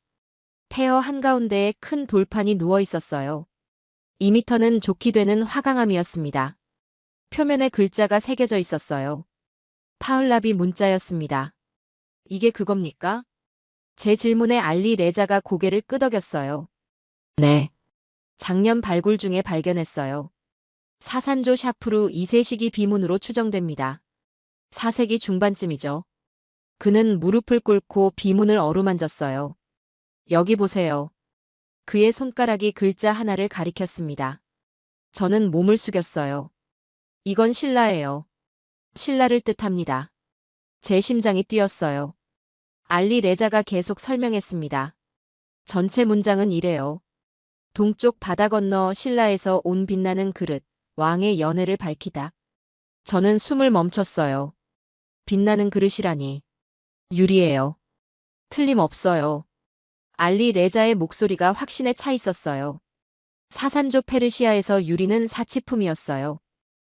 폐허 한가운데에 큰 돌판이 누워 있었어요. 2미터는 좋게 되는 화강암이었습니다. 표면에 글자가 새겨져 있었어요. 파흘라비 문자였습니다. 이게 그겁니까? 제 질문에 알리 레자가 고개를 끄덕였어요. 네. 작년 발굴 중에 발견했어요. 사산조 샤프루 2세시기 비문으로 추정됩니다. 4세기 중반쯤이죠. 그는 무릎을 꿇고 비문을 어루만졌어요. 여기 보세요. 그의 손가락이 글자 하나를 가리켰습니다. 저는 몸을 숙였어요. 이건 신라예요. 신라를 뜻합니다. 제 심장이 뛰었어요. 알리 레자가 계속 설명했습니다. 전체 문장은 이래요. 동쪽 바다 건너 신라에서 온 빛나는 그릇, 왕의 연회를 밝히다. 저는 숨을 멈췄어요. 빛나는 그릇이라니. 유리예요. 틀림없어요. 알리 레자의 목소리가 확신에 차 있었어요. 사산조 페르시아에서 유리는 사치품이었어요.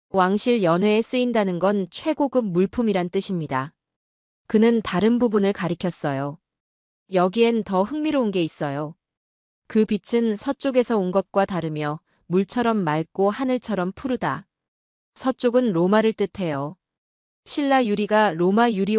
왕실 연회에 쓰인다는 건 최고급 물품이란 뜻입니다. 그는 다른 부분을 가리켰어요. 여기엔 더 흥미로운 게 있어요. 그 빛은 서쪽에서 온 것과 다르며 물처럼 맑고 하늘처럼 푸르다. 서쪽은 로마를 뜻해요. 신라 유리가 로마 유리와